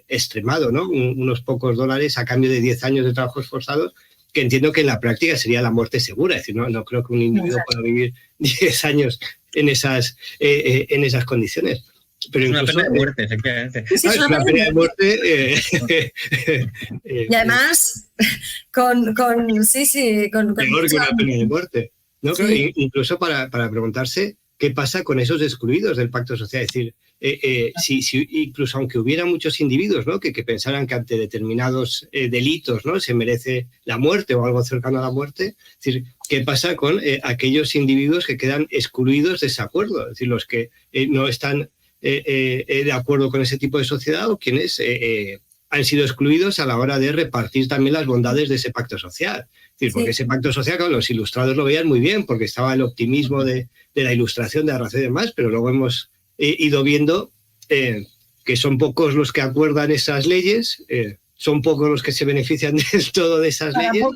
Speaker 3: extremado, ¿no? Unos pocos dólares a cambio de 10 años de trabajos forzados, que entiendo que en la práctica sería la muerte segura. Es decir, no creo que un individuo pueda vivir 10 años en esas condiciones. Pero
Speaker 6: es
Speaker 3: incluso,
Speaker 6: una pena de muerte, efectivamente.
Speaker 2: Sí,
Speaker 3: es una pena de muerte.
Speaker 2: Y además, con
Speaker 3: peor que una pena de muerte. ¿No?
Speaker 2: Sí.
Speaker 3: Incluso para preguntarse qué pasa con esos excluidos del pacto social. Es decir, si incluso aunque hubiera muchos individuos, ¿no? que pensaran que ante determinados delitos, ¿no? se merece la muerte o algo cercano a la muerte, es decir, ¿qué pasa con aquellos individuos que quedan excluidos de ese acuerdo? Es decir, los que no están de acuerdo con ese tipo de sociedad o quienes han sido excluidos a la hora de repartir también las bondades de ese pacto social. Es decir, porque ese pacto social, claro, los ilustrados lo veían muy bien porque estaba el optimismo de la ilustración, de la razón y demás, pero luego hemos ido viendo que son pocos los que acuerdan esas leyes, son pocos los que se benefician del todo de esas leyes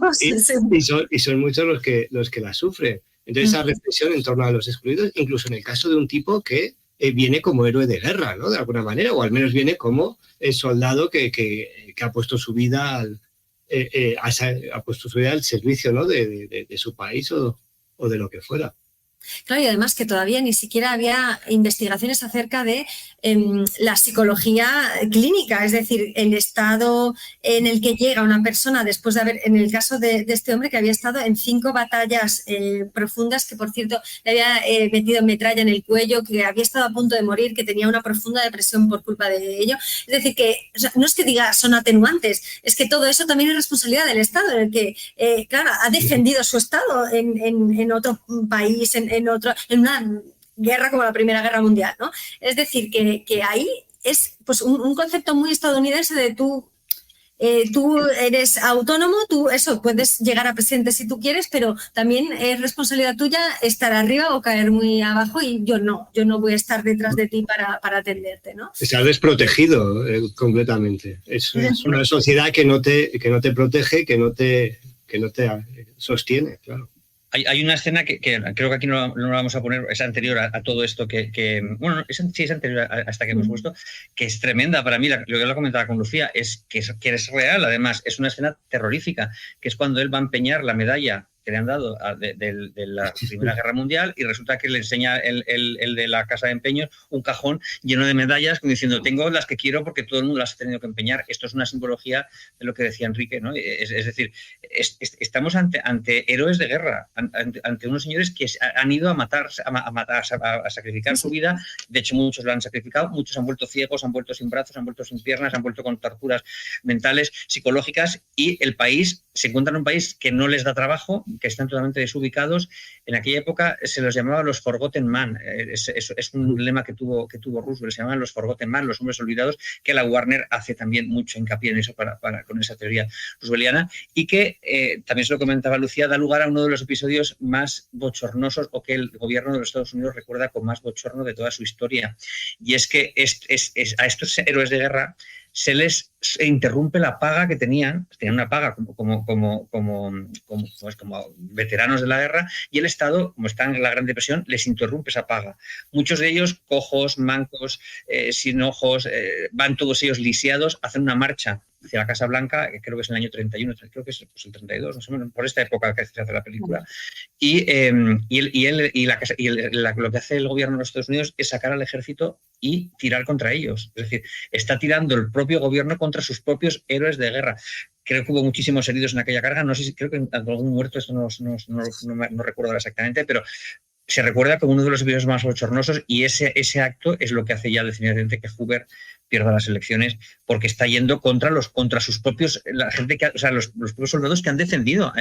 Speaker 3: y son muchos los que las sufren. Entonces, esa reflexión en torno a los excluidos, incluso en el caso de un tipo que viene como héroe de guerra, ¿no? De alguna manera, o al menos viene como el soldado que ha puesto su vida ha puesto su vida al servicio, ¿no? de su país o de lo que fuera.
Speaker 2: Claro, y además que todavía ni siquiera había investigaciones acerca de la psicología clínica, es decir, el estado en el que llega una persona después de haber, en el caso de este hombre que había estado en 5 batallas profundas, que por cierto le había metido metralla en el cuello, que había estado a punto de morir, que tenía una profunda depresión por culpa de ello. Es decir, que o sea, no es que diga son atenuantes, es que todo eso también es responsabilidad del Estado, en el que, claro, ha defendido su Estado en otro país, en una guerra como la Primera Guerra Mundial, ¿no? Es decir, que ahí es pues un concepto muy estadounidense de tú eres autónomo, tú eso, puedes llegar a presidente si tú quieres, pero también es responsabilidad tuya estar arriba o caer muy abajo y yo no voy a estar detrás de ti para atenderte, ¿no?
Speaker 3: Estar desprotegido completamente. Es una sociedad que no te protege, que no te sostiene, claro.
Speaker 6: Hay una escena que creo que aquí no la vamos a poner, es anterior a todo esto bueno, es anterior a esta que hemos puesto, que es tremenda para mí, lo que lo comentaba con Lucía, es que es real, además, es una escena terrorífica, que es cuando él va a empeñar la medalla que le han dado de la Primera Guerra Mundial y resulta que le enseña el de la casa de empeños un cajón lleno de medallas diciendo tengo las que quiero porque todo el mundo las ha tenido que empeñar. Esto es una simbología de lo que decía Enrique, ¿no? Es decir, estamos ante héroes de guerra, ante unos señores que han ido a sacrificar su vida. De hecho, muchos lo han sacrificado, muchos han vuelto ciegos, han vuelto sin brazos, han vuelto sin piernas, han vuelto con torturas mentales, psicológicas, y el país se encuentra en un país que no les da trabajo, que están totalmente desubicados. En aquella época se los llamaba los Forgotten Man, es un lema que tuvo Roosevelt, se llamaban los Forgotten Man, los hombres olvidados, que la Warner hace también mucho hincapié en eso con esa teoría rooseveltiana, y que también se lo comentaba Lucía, da lugar a uno de los episodios más bochornosos o que el gobierno de los Estados Unidos recuerda con más bochorno de toda su historia, y es que a estos héroes de guerra se les interrumpe la paga que tenían una paga como veteranos de la guerra, y el Estado, como está en la Gran Depresión, les interrumpe esa paga. Muchos de ellos cojos, mancos, sin ojos, van todos ellos lisiados, hacen una marcha hacia la Casa Blanca, que creo que es en el año 31, creo que es pues, el 32, más o menos, por esta época que se hace la película. Y lo que hace el gobierno de los Estados Unidos es sacar al ejército y tirar contra ellos. Es decir, está tirando el propio gobierno contra sus propios héroes de guerra. Creo que hubo muchísimos heridos en aquella carga, no sé si creo que algún muerto, esto no recuerdo exactamente, pero se recuerda como uno de los episodios más bochornosos, y ese acto es lo que hace ya definitivamente que Hoover pierda las elecciones, porque está yendo contra sus propios, la gente que, o sea, los propios soldados que han defendido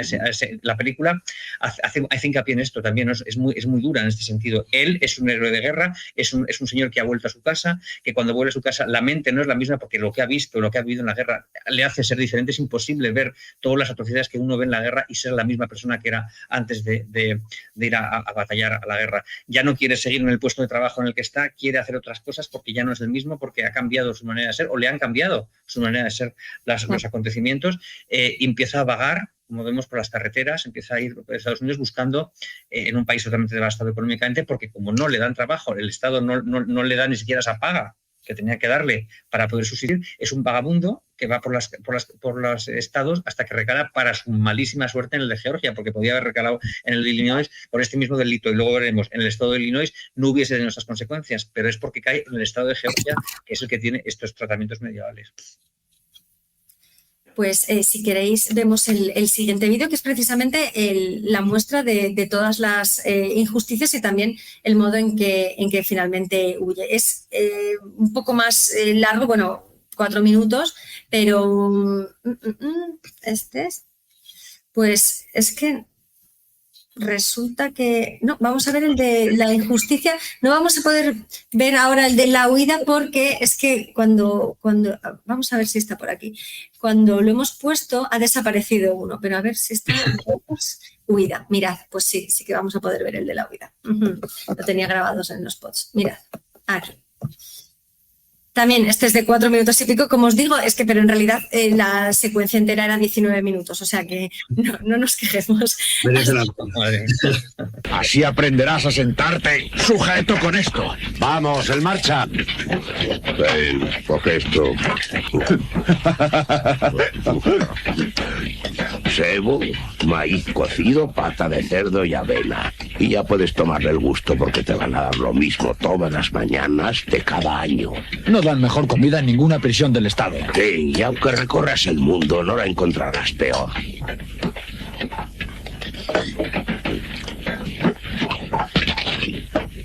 Speaker 6: la película hace hincapié en esto también, ¿no? Es muy dura en este sentido. Él es un héroe de guerra, es un señor que ha vuelto a su casa, que cuando vuelve a su casa la mente no es la misma, porque lo que ha visto, lo que ha vivido en la guerra le hace ser diferente. Es imposible ver todas las atrocidades que uno ve en la guerra y ser la misma persona que era antes de ir a batallar a la guerra. Ya no quiere seguir en el puesto de trabajo en el que está, quiere hacer otras cosas porque ya no es el mismo, porque ha cambiado su manera de ser, o le han cambiado su manera de ser los acontecimientos, y empieza a vagar como vemos, por las carreteras, empieza a ir a Estados Unidos buscando en un país totalmente devastado económicamente, porque como no le dan trabajo, el Estado no le da ni siquiera esa paga que tenía que darle para poder subsistir, es un vagabundo que va por los estados hasta que recala, para su malísima suerte, en el de Georgia, porque podía haber recalado en el de Illinois por este mismo delito, y luego veremos, en el estado de Illinois no hubiese tenido esas consecuencias, pero es porque cae en el estado de Georgia, que es el que tiene estos tratamientos medievales.
Speaker 2: Pues si queréis vemos el siguiente vídeo, que es precisamente la muestra de todas las injusticias y también el modo en que finalmente huye. Es un poco más largo, bueno, 4 minutos, pero pues es que resulta que no, vamos a ver el de la injusticia, no vamos a poder ver ahora el de la huida, porque es que cuando vamos a ver si está por aquí, cuando lo hemos puesto ha desaparecido uno, pero a ver si está huida, mirad, pues sí que vamos a poder ver el de la huida. Lo tenía grabados en los pods, mirad, aquí. También este es de 4 minutos y pico, como os digo, pero en realidad la secuencia entera era 19 minutos, o sea que no nos quejemos.
Speaker 7: Así aprenderás a sentarte sujeto con esto. Vamos, en marcha. Coge esto.
Speaker 9: Sebo, maíz cocido, pata de cerdo y avena. Y ya puedes tomarle el gusto, porque te van a dar lo mismo todas las mañanas de cada año.
Speaker 7: No dan mejor comida en ninguna prisión del Estado.
Speaker 9: Sí, y aunque recorras el mundo, no la encontrarás peor.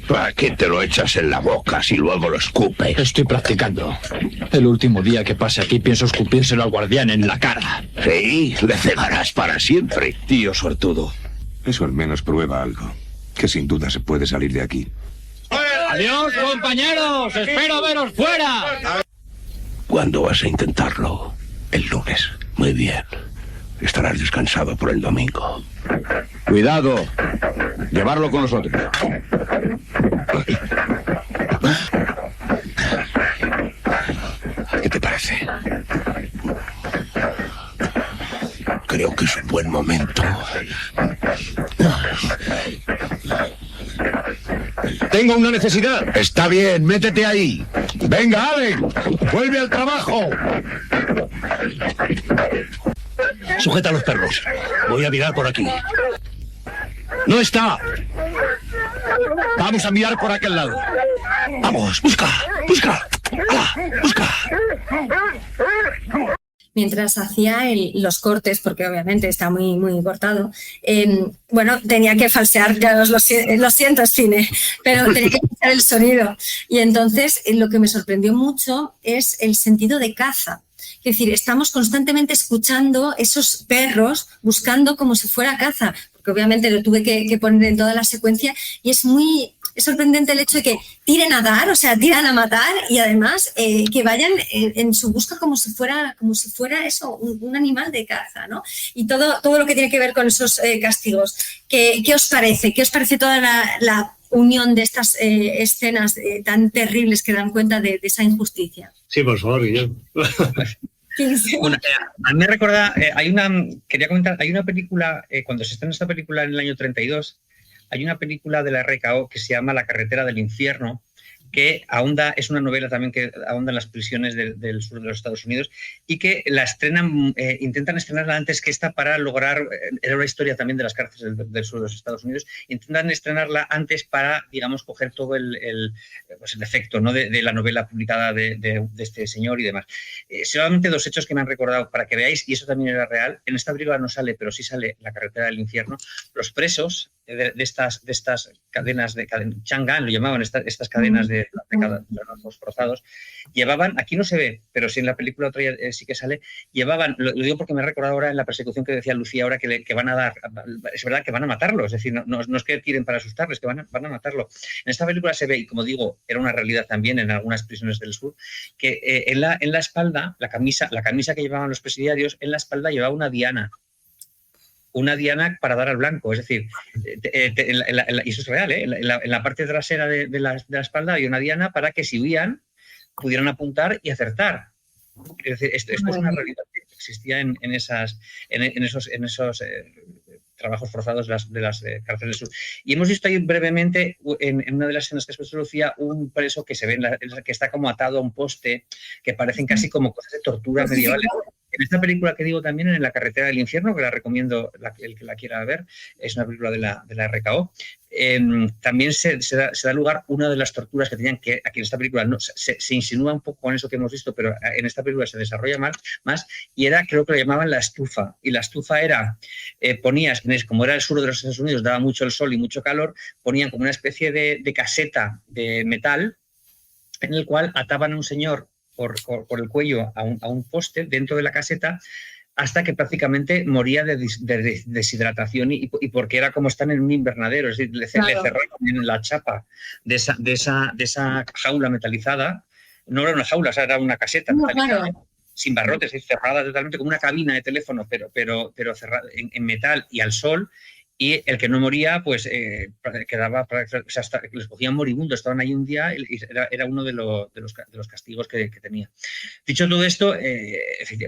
Speaker 9: ¿Para qué te lo echas en la boca si luego lo escupes?
Speaker 7: Estoy practicando. El último día que pase aquí pienso escupírselo al guardián en la cara.
Speaker 9: Sí, le cegarás para siempre.
Speaker 10: Tío suertudo. Eso al menos prueba algo. Que sin duda se puede salir de aquí.
Speaker 7: ¡Adiós, compañeros! ¡Espero veros fuera!
Speaker 9: ¿Cuándo vas a intentarlo?
Speaker 10: El lunes.
Speaker 9: Muy bien. Estarás descansado por el domingo.
Speaker 7: Cuidado. Llevarlo con nosotros.
Speaker 10: ¿Qué te parece?
Speaker 9: Creo que es un buen momento.
Speaker 7: Tengo una necesidad. Está bien, métete ahí. Venga, Allen, vuelve al trabajo.
Speaker 9: Sujeta a los perros. Voy a mirar por aquí.
Speaker 7: No está. Vamos a mirar por aquel lado.
Speaker 9: Vamos, busca. ¡Hala, busca!
Speaker 2: Mientras hacía los cortes, porque obviamente está muy, muy cortado, bueno, tenía que falsear, ya lo siento, es cine, pero tenía que falsear el sonido. Y entonces lo que me sorprendió mucho es el sentido de caza. Es decir, estamos constantemente escuchando esos perros buscando como si fuera caza, porque obviamente lo tuve que poner en toda la secuencia, y es sorprendente el hecho de que tiren a dar, o sea, tiran a matar, y además que vayan en su busca como si fuera eso, un animal de caza, ¿no? Y todo lo que tiene que ver con esos castigos. ¿Qué os parece? ¿Qué os parece toda la unión de estas escenas tan terribles que dan cuenta de esa injusticia?
Speaker 3: Sí, por favor, Guillermo.
Speaker 6: Bueno, a mí me recuerda, quería comentar, hay una película, cuando se estrenó esta película en el año 32, hay una película de la RKO que se llama La carretera del infierno, que es una novela también que ahonda en las prisiones del sur de los Estados Unidos, y que la intentan estrenarla antes que esta para lograr, era una historia también de las cárceles del sur de los Estados Unidos, intentan estrenarla antes para, digamos, coger todo el efecto, ¿no?, de la novela publicada de este señor y demás. Solamente 2 hechos que me han recordado para que veáis, y eso también era real. En esta película no sale, pero sí sale La carretera del infierno. Los presos de estas cadenas de Chang'an, lo llamaban estas cadenas de los forzados, llevaban, aquí no se ve, pero sí en la película otra sí que sale, llevaban, lo digo porque me he recordado ahora en la persecución que decía Lucía ahora, que van a dar, es verdad que van a matarlo, es decir, no es que tiren para asustarles, que van a matarlo. En esta película se ve, y como digo, era una realidad también en algunas prisiones del sur, que en la espalda, la camisa que llevaban los presidiarios, en la espalda llevaba una diana para dar al blanco, es decir, y eso es real, en la parte trasera de la espalda hay una diana para que si huían pudieran apuntar y acertar. Es decir, esto es una realidad que existía en esos trabajos forzados de las cárceles del sur. Y hemos visto ahí brevemente, en una de las escenas que se Lucía, un preso que se ve que está como atado a un poste, que parecen casi como cosas de tortura medievales. En esta película que digo también, en La carretera del infierno, que la recomiendo el que la quiera ver, es una película de la RKO, también se da lugar una de las torturas que tenían, que aquí en esta película se insinúa un poco con eso que hemos visto, pero en esta película se desarrolla más, y era, creo que lo llamaban la estufa, y la estufa era, ponías, como era el sur de los Estados Unidos, daba mucho el sol y mucho calor, ponían como una especie de caseta de metal en el cual ataban a un señor por el cuello a un poste dentro de la caseta, hasta que prácticamente moría de deshidratación y porque era como están en un invernadero, es decir, le cerraron en la chapa de esa jaula metalizada. No era una jaula, o sea, era una caseta metalizada, sin barrotes, cerrada totalmente, como una cabina de teléfono, pero cerrada en metal y al sol. Y el que no moría, pues quedaba, o sea, les cogían moribundos, estaban ahí un día y era uno de los castigos que tenía. Dicho todo esto,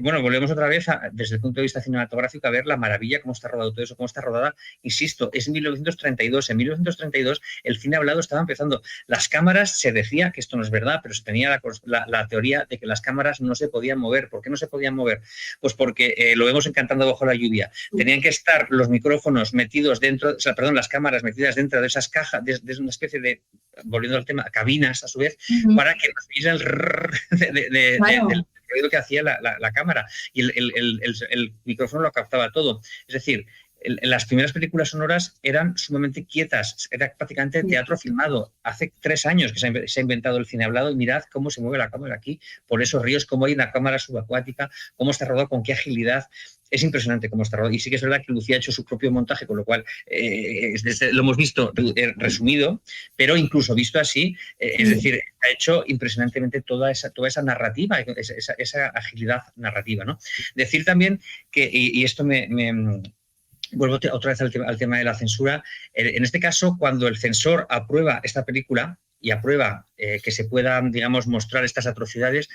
Speaker 6: bueno, volvemos otra vez desde el punto de vista cinematográfico a ver la maravilla, cómo está rodado todo eso, cómo está rodada. Insisto, es 1932. En 1932 el cine hablado estaba empezando. Las cámaras, se decía, que esto no es verdad, pero se tenía la teoría de que las cámaras no se podían mover. ¿Por qué no se podían mover? Pues porque lo vemos en Cantando bajo la lluvia. Tenían que estar los micrófonos metidos dentro, las cámaras metidas dentro de esas cajas, de una especie de, volviendo al tema, cabinas a su vez, para que nos viera el del ruido que hacía la cámara, y el micrófono lo captaba todo. Es decir, las primeras películas sonoras eran sumamente quietas, era prácticamente teatro filmado. Hace 3 años que se ha inventado el cine hablado, y mirad cómo se mueve la cámara aquí, por esos ríos, cómo hay una cámara subacuática, cómo está rodado, con qué agilidad. Es impresionante cómo está rodado. Y sí que es verdad que Lucía ha hecho su propio montaje, con lo cual lo hemos visto resumido, pero incluso visto así, es decir, ha hecho impresionantemente toda esa narrativa, esa agilidad narrativa, ¿no? Decir también que, y esto vuelvo otra vez al tema de la censura. En este caso, cuando el censor aprueba esta película y aprueba que se puedan, digamos, mostrar estas atrocidades,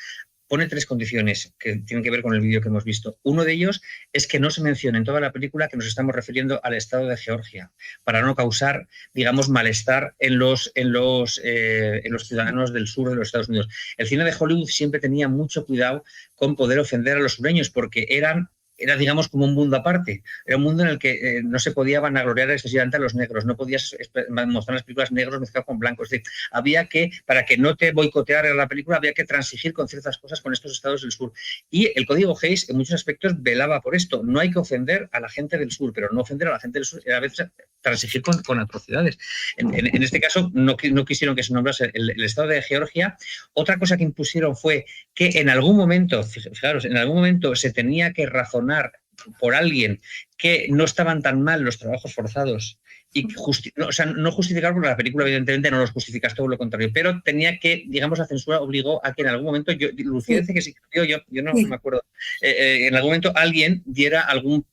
Speaker 6: pone 3 condiciones que tienen que ver con el vídeo que hemos visto. Uno de ellos es que no se mencione en toda la película que nos estamos refiriendo al estado de Georgia, para no causar, digamos, malestar en los ciudadanos del sur de los Estados Unidos. El cine de Hollywood siempre tenía mucho cuidado con poder ofender a los sureños, porque era, digamos, como un mundo aparte. Era un mundo en el que no se podía vanagloriar excesivamente a los negros, no podías mostrar las películas negros mezclados con blancos. Es decir, había que, para que no te boicoteara la película, había que transigir con ciertas cosas con estos estados del sur. Y el Código Hays, en muchos aspectos, velaba por esto. No hay que ofender a la gente del sur, pero no ofender a la gente del sur era a veces transigir con atrocidades. En este caso, no quisieron que se nombrase el estado de Georgia. Otra cosa que impusieron fue que en algún momento, fijaros, se tenía que razonar por alguien que no estaban tan mal los trabajos forzados y no justificar, porque la película evidentemente no los justifica, todo lo contrario, pero tenía que, digamos, la censura obligó a que en algún momento, Lucía dice que sí, yo no me acuerdo, en algún momento alguien diera algún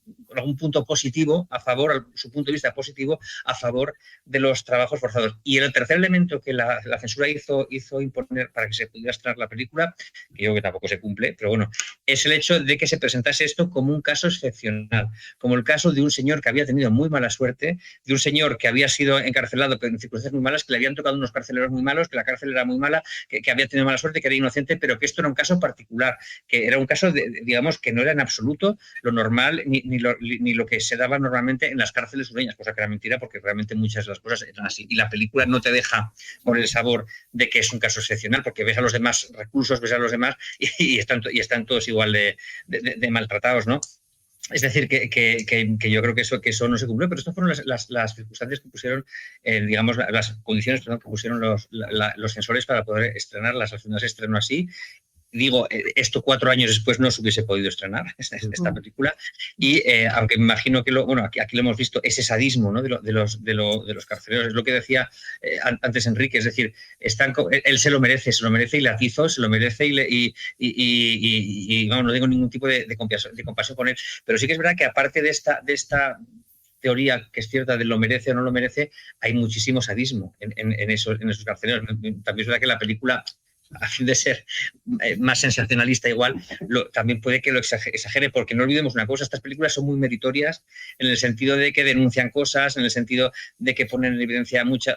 Speaker 6: punto positivo a favor, su punto de vista positivo a favor de los trabajos forzados. Y el tercer elemento que la censura hizo imponer para que se pudiera estrenar la película, que yo creo que tampoco se cumple, pero bueno, es el hecho de que se presentase esto como un caso excepcional, como el caso de un señor que había tenido muy mala suerte, de un señor que había sido encarcelado en circunstancias muy malas, que le habían tocado unos carceleros muy malos, que la cárcel era muy mala, que había tenido mala suerte, que era inocente, pero que esto era un caso particular, que era un caso, digamos, que no era en absoluto lo normal ni lo que se daba normalmente en las cárceles sureñas, cosa que era mentira, porque realmente muchas de las cosas eran así. Y la película no te deja con el sabor de que es un caso excepcional, porque ves a los demás reclusos, ves a los demás y están todos igual de maltratados, ¿no? Es decir, que yo creo que eso no se cumplió, pero estas fueron las circunstancias que pusieron, digamos, las condiciones que pusieron los censores para poder estrenarlas. Al final se estrenó así. Digo, esto 4 años después no se hubiese podido estrenar esta película, y aunque me imagino que aquí lo hemos visto, ese sadismo, ¿no? de los carceleros, es lo que decía antes Enrique, es decir, él se lo merece y la hizo, se lo merece y no digo ningún tipo de compasión con él, pero sí que es verdad que aparte de esta teoría que es cierta de lo merece o no lo merece, hay muchísimo sadismo en esos carceleros. También es verdad que la película a fin de ser más sensacionalista igual, también puede que lo exagere, porque no olvidemos una cosa, estas películas son muy meritorias en el sentido de que denuncian cosas, en el sentido de que ponen en evidencia muchas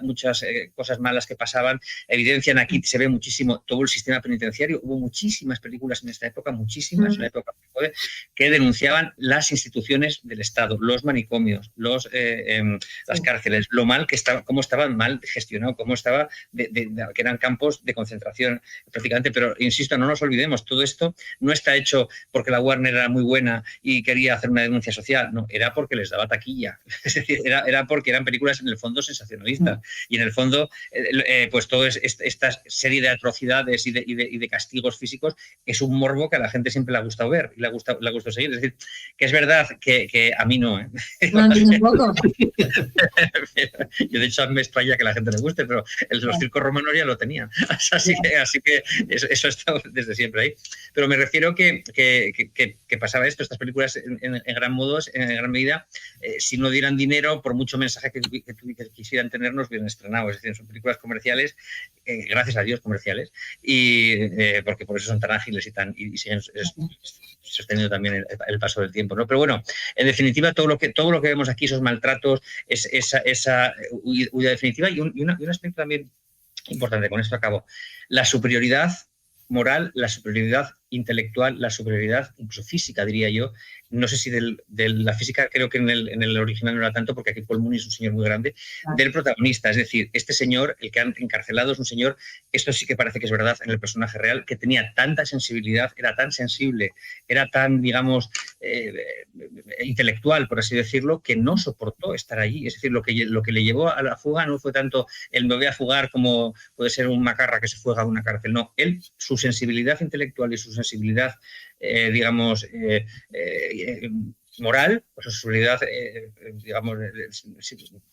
Speaker 6: cosas malas que pasaban, evidencian aquí, se ve muchísimo todo el sistema penitenciario, hubo muchísimas películas en esta época, muchísimas, una época que denunciaban las instituciones del Estado, los manicomios, las cárceles, lo mal que estaba, cómo estaban mal gestionados, cómo estaba, que eran campos de concentración prácticamente, pero insisto, no nos olvidemos, todo esto no está hecho porque la Warner era muy buena y quería hacer una denuncia social, no, era porque les daba taquilla, es decir, era porque eran películas en el fondo sensacionalistas y en el fondo pues toda esta serie de atrocidades y de castigos físicos es un morbo que a la gente siempre le ha gustado ver y le ha gustado seguir, es decir, que es verdad que a mí no,
Speaker 2: No, a mí tampoco.
Speaker 6: Yo de hecho me extraña que a la gente le guste, pero los circos romanos ya lo tenían, así que eso está desde siempre ahí. Pero me refiero que pasaba esto, estas películas en gran medida, si no dieran dinero, por mucho mensaje que quisieran tener, nos hubieran estrenado. Es decir, son películas comerciales, gracias a Dios comerciales, y porque por eso son tan ágiles y siguen sosteniendo también el paso del tiempo, ¿no? Pero bueno, en definitiva, todo lo que vemos aquí, esos maltratos, esa huida definitiva y un aspecto también importante, con esto acabo, la superioridad moral, la superioridad intelectual, la superioridad incluso física, diría yo. No sé si de la física, creo que en el original no era tanto, porque aquí Paul Mooney es un señor muy grande, del protagonista. Es decir, este señor, el que han encarcelado, es un señor, esto sí que parece que es verdad en el personaje real, que tenía tanta sensibilidad, era tan sensible, era tan, digamos, intelectual, por así decirlo, que no soportó estar allí. Es decir, lo que le llevó a la fuga no fue tanto el me voy a fugar como puede ser un macarra que se fuga a una cárcel. No, su sensibilidad intelectual y su sensibilidad, digamos, moral, pues su sensibilidad, digamos,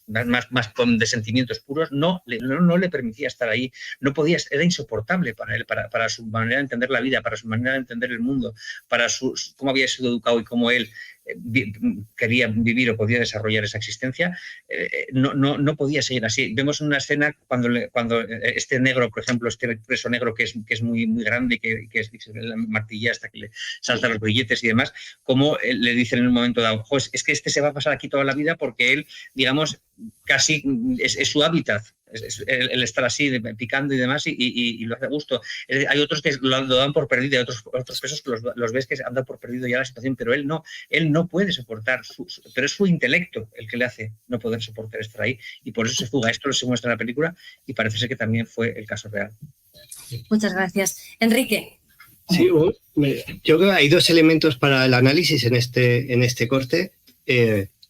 Speaker 6: más de sentimientos puros, no le permitía estar ahí, no podía, era insoportable para él, para su manera de entender la vida, para su manera de entender el mundo, para cómo había sido educado y cómo él quería vivir o podía desarrollar esa existencia, no podía seguir así. Vemos una escena cuando este negro, por ejemplo, este preso negro que es muy, muy grande, que se la martilla hasta que le saltan los grilletes y demás, como le dicen en un momento dado, es que este se va a pasar aquí toda la vida porque él, digamos, casi es su hábitat, el estar así picando y demás y lo hace a gusto. Hay otros que lo dan por perdido, hay otros presos que los ves que han dado por perdido ya la situación, pero él no puede soportar, pero es su intelecto el que le hace no poder soportar estar ahí y por eso se fuga. Esto se muestra en la película y parece ser que también fue el caso real.
Speaker 2: Muchas gracias. Enrique.
Speaker 3: Sí, yo creo que hay dos elementos para el análisis en este corte.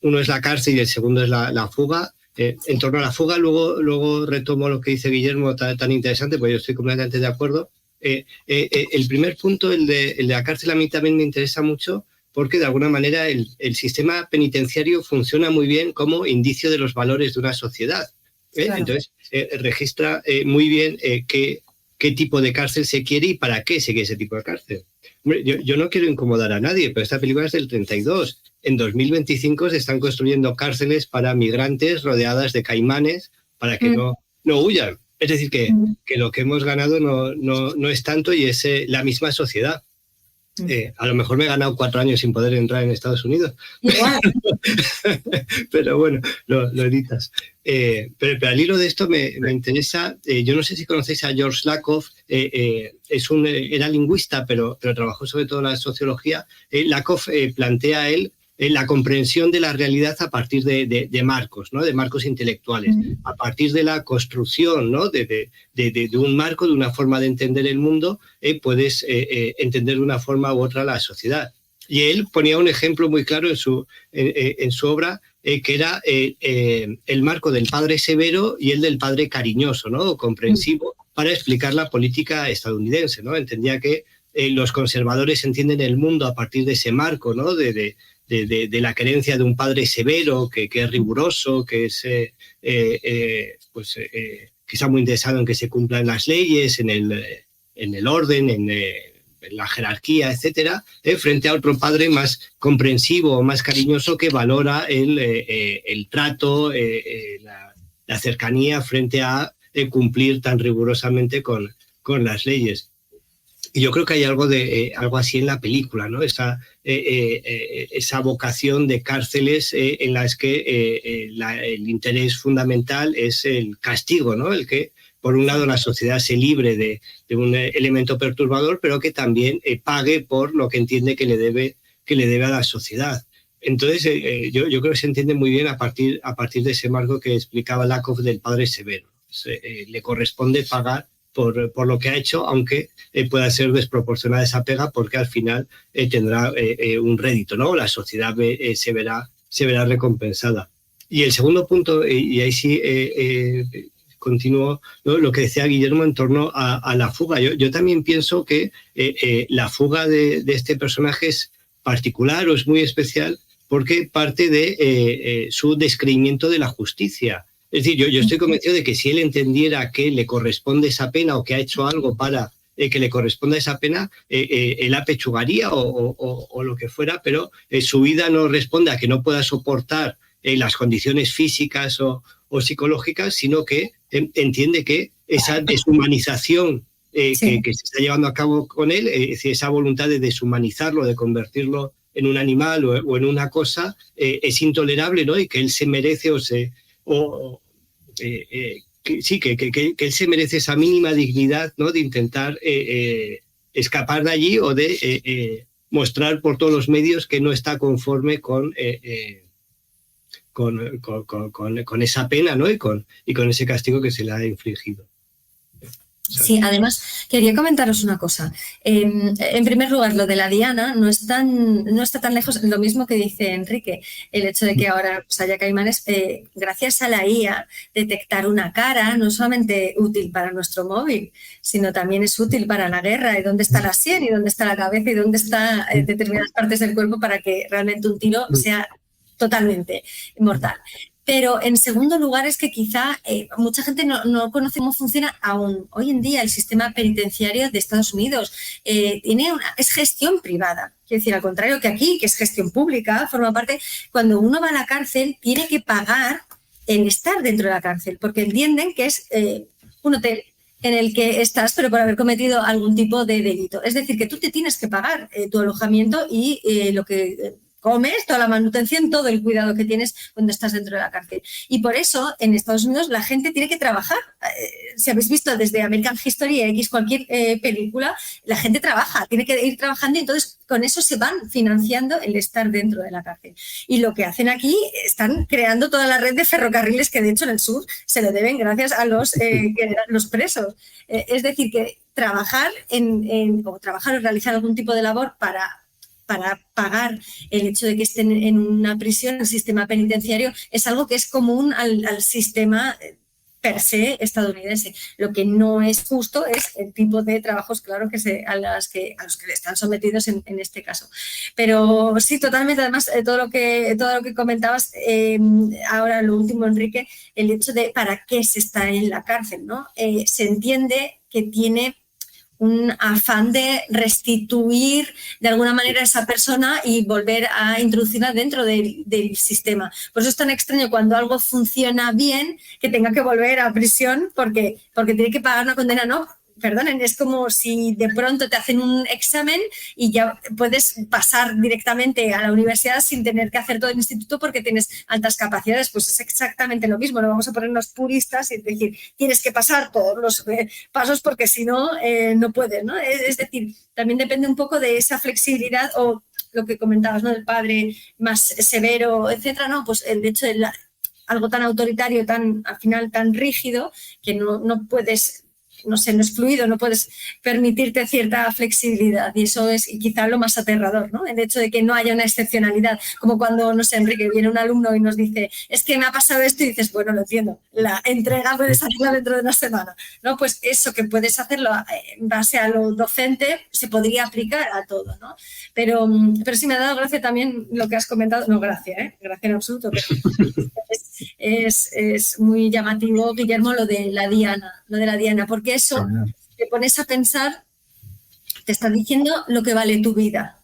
Speaker 3: Uno es la cárcel y el segundo es la fuga. En torno a la fuga, luego retomo lo que dice Guillermo, tan interesante, porque yo estoy completamente de acuerdo. El primer punto, el de la cárcel, a mí también me interesa mucho, porque de alguna manera el sistema penitenciario funciona muy bien como indicio de los valores de una sociedad. Claro. Entonces, registra muy bien qué tipo de cárcel se quiere y para qué se quiere ese tipo de cárcel. Hombre, yo no quiero incomodar a nadie, pero esta película es del 32. En 2025 se están construyendo cárceles para migrantes rodeadas de caimanes para que no huyan. Es decir, que lo que hemos ganado no es tanto y es la misma sociedad. A lo mejor me he ganado 4 años sin poder entrar en Estados Unidos. Pero bueno, lo editas. Pero al hilo de esto me interesa, yo no sé si conocéis a George Lakoff, era lingüista, pero trabajó sobre todo en la sociología. Lakoff plantea la comprensión de la realidad a partir de marcos, ¿no? De marcos intelectuales, a partir de la construcción, ¿no? de un marco, de una forma de entender el mundo, puedes entender de una forma u otra la sociedad. Y él ponía un ejemplo muy claro en su obra, que era el marco del padre severo y el del padre cariñoso, ¿no? O comprensivo, para explicar la política estadounidense, ¿no? Entendía que los conservadores entienden el mundo a partir de ese marco, ¿no? De la creencia de un padre severo, que es riguroso, que es que está muy interesado en que se cumplan las leyes, en el orden, en la jerarquía, etcétera, frente a otro padre más comprensivo, más cariñoso, que valora el trato, la cercanía frente a cumplir tan rigurosamente con las leyes. Y yo creo que hay algo así en la película, ¿no? Esa vocación de cárceles en las que el interés fundamental es el castigo, ¿no? El que, por un lado, la sociedad se libre de un elemento perturbador, pero que también pague por lo que entiende que le debe a la sociedad. Entonces, yo creo que se entiende muy bien a partir de ese marco que explicaba Lakoff del padre severo. Le corresponde pagar por lo que ha hecho, aunque pueda ser desproporcionada esa pega, porque al final tendrá un rédito, ¿no? La sociedad se verá recompensada. Y el segundo punto, y ahí sí continúo, ¿no? Lo que decía Guillermo en torno a la fuga. Yo también pienso que la fuga de este personaje es particular o es muy especial porque parte de su descreimiento de la justicia. Es decir, yo estoy convencido de que si él entendiera que le corresponde esa pena o que ha hecho algo para que le corresponda esa pena, él apechugaría o lo que fuera, pero su vida no responde a que no pueda soportar las condiciones físicas o psicológicas, sino que entiende que esa deshumanización que se está llevando a cabo con él, es decir, esa voluntad de deshumanizarlo, de convertirlo en un animal o en una cosa, es intolerable, ¿no? Y que él se merece que él se merece esa mínima dignidad, ¿no? De intentar escapar de allí o de mostrar por todos los medios que no está conforme con esa pena, ¿no? y con ese castigo que se le ha infligido.
Speaker 2: Sí, además quería comentaros una cosa. En primer lugar, lo de la diana no está tan lejos, lo mismo que dice Enrique, el hecho de que ahora pues, haya caimanes, gracias a la IA, detectar una cara no es solamente útil para nuestro móvil, sino también es útil para la guerra, y dónde está la sien, y dónde está la cabeza, y dónde están determinadas partes del cuerpo para que realmente un tiro sea totalmente mortal. Pero en segundo lugar es que quizá mucha gente no conoce cómo funciona aún hoy en día el sistema penitenciario de Estados Unidos. Es gestión privada. Quiero decir, al contrario que aquí, que es gestión pública, forma parte. Cuando uno va a la cárcel, tiene que pagar el estar dentro de la cárcel, porque entienden que es un hotel en el que estás, pero por haber cometido algún tipo de delito. Es decir, que tú te tienes que pagar tu alojamiento y lo que comes, toda la manutención, todo el cuidado que tienes cuando estás dentro de la cárcel. Y por eso, en Estados Unidos, la gente tiene que trabajar. Si habéis visto desde American History X, cualquier película, la gente trabaja, tiene que ir trabajando y entonces con eso se van financiando el estar dentro de la cárcel. Y lo que hacen aquí, están creando toda la red de ferrocarriles que de hecho en el sur se lo deben gracias a los presos. Es decir, que trabajar o realizar algún tipo de labor para pagar el hecho de que estén en una prisión, el sistema penitenciario, es algo que es común al sistema per se estadounidense. Lo que no es justo es el tipo de trabajos, claro, a los que están sometidos en este caso. Pero sí, totalmente, además, todo lo que comentabas, ahora lo último, Enrique, el hecho de para qué se está en la cárcel, ¿no? Se entiende que tiene un afán de restituir de alguna manera a esa persona y volver a introducirla dentro del sistema. Por eso es tan extraño cuando algo funciona bien que tenga que volver a prisión porque tiene que pagar una condena, ¿no? Perdonen, es como si de pronto te hacen un examen y ya puedes pasar directamente a la universidad sin tener que hacer todo el instituto porque tienes altas capacidades. Pues es exactamente lo mismo, no vamos a ponernos puristas y decir, tienes que pasar todos los pasos porque si no, no puedes, ¿no? Es decir, también depende un poco de esa flexibilidad o lo que comentabas, ¿no? Del padre más severo, etcétera, ¿no? Pues el hecho de algo tan autoritario, al final tan rígido, que no puedes... no es fluido, no puedes permitirte cierta flexibilidad y eso es quizá lo más aterrador, ¿no? El hecho de que no haya una excepcionalidad, como cuando, no sé, Enrique, viene un alumno y nos dice, es que me ha pasado esto y dices, bueno, lo entiendo, la entrega puedes hacerla dentro de una semana, ¿no? Pues eso que puedes hacerlo en base a lo docente se podría aplicar a todo, ¿no? Pero sí me ha dado gracia también lo que has comentado, no gracia, gracia en absoluto, pero es muy llamativo, Guillermo, lo de la diana, porque eso te pones a pensar, te está diciendo lo que vale tu vida.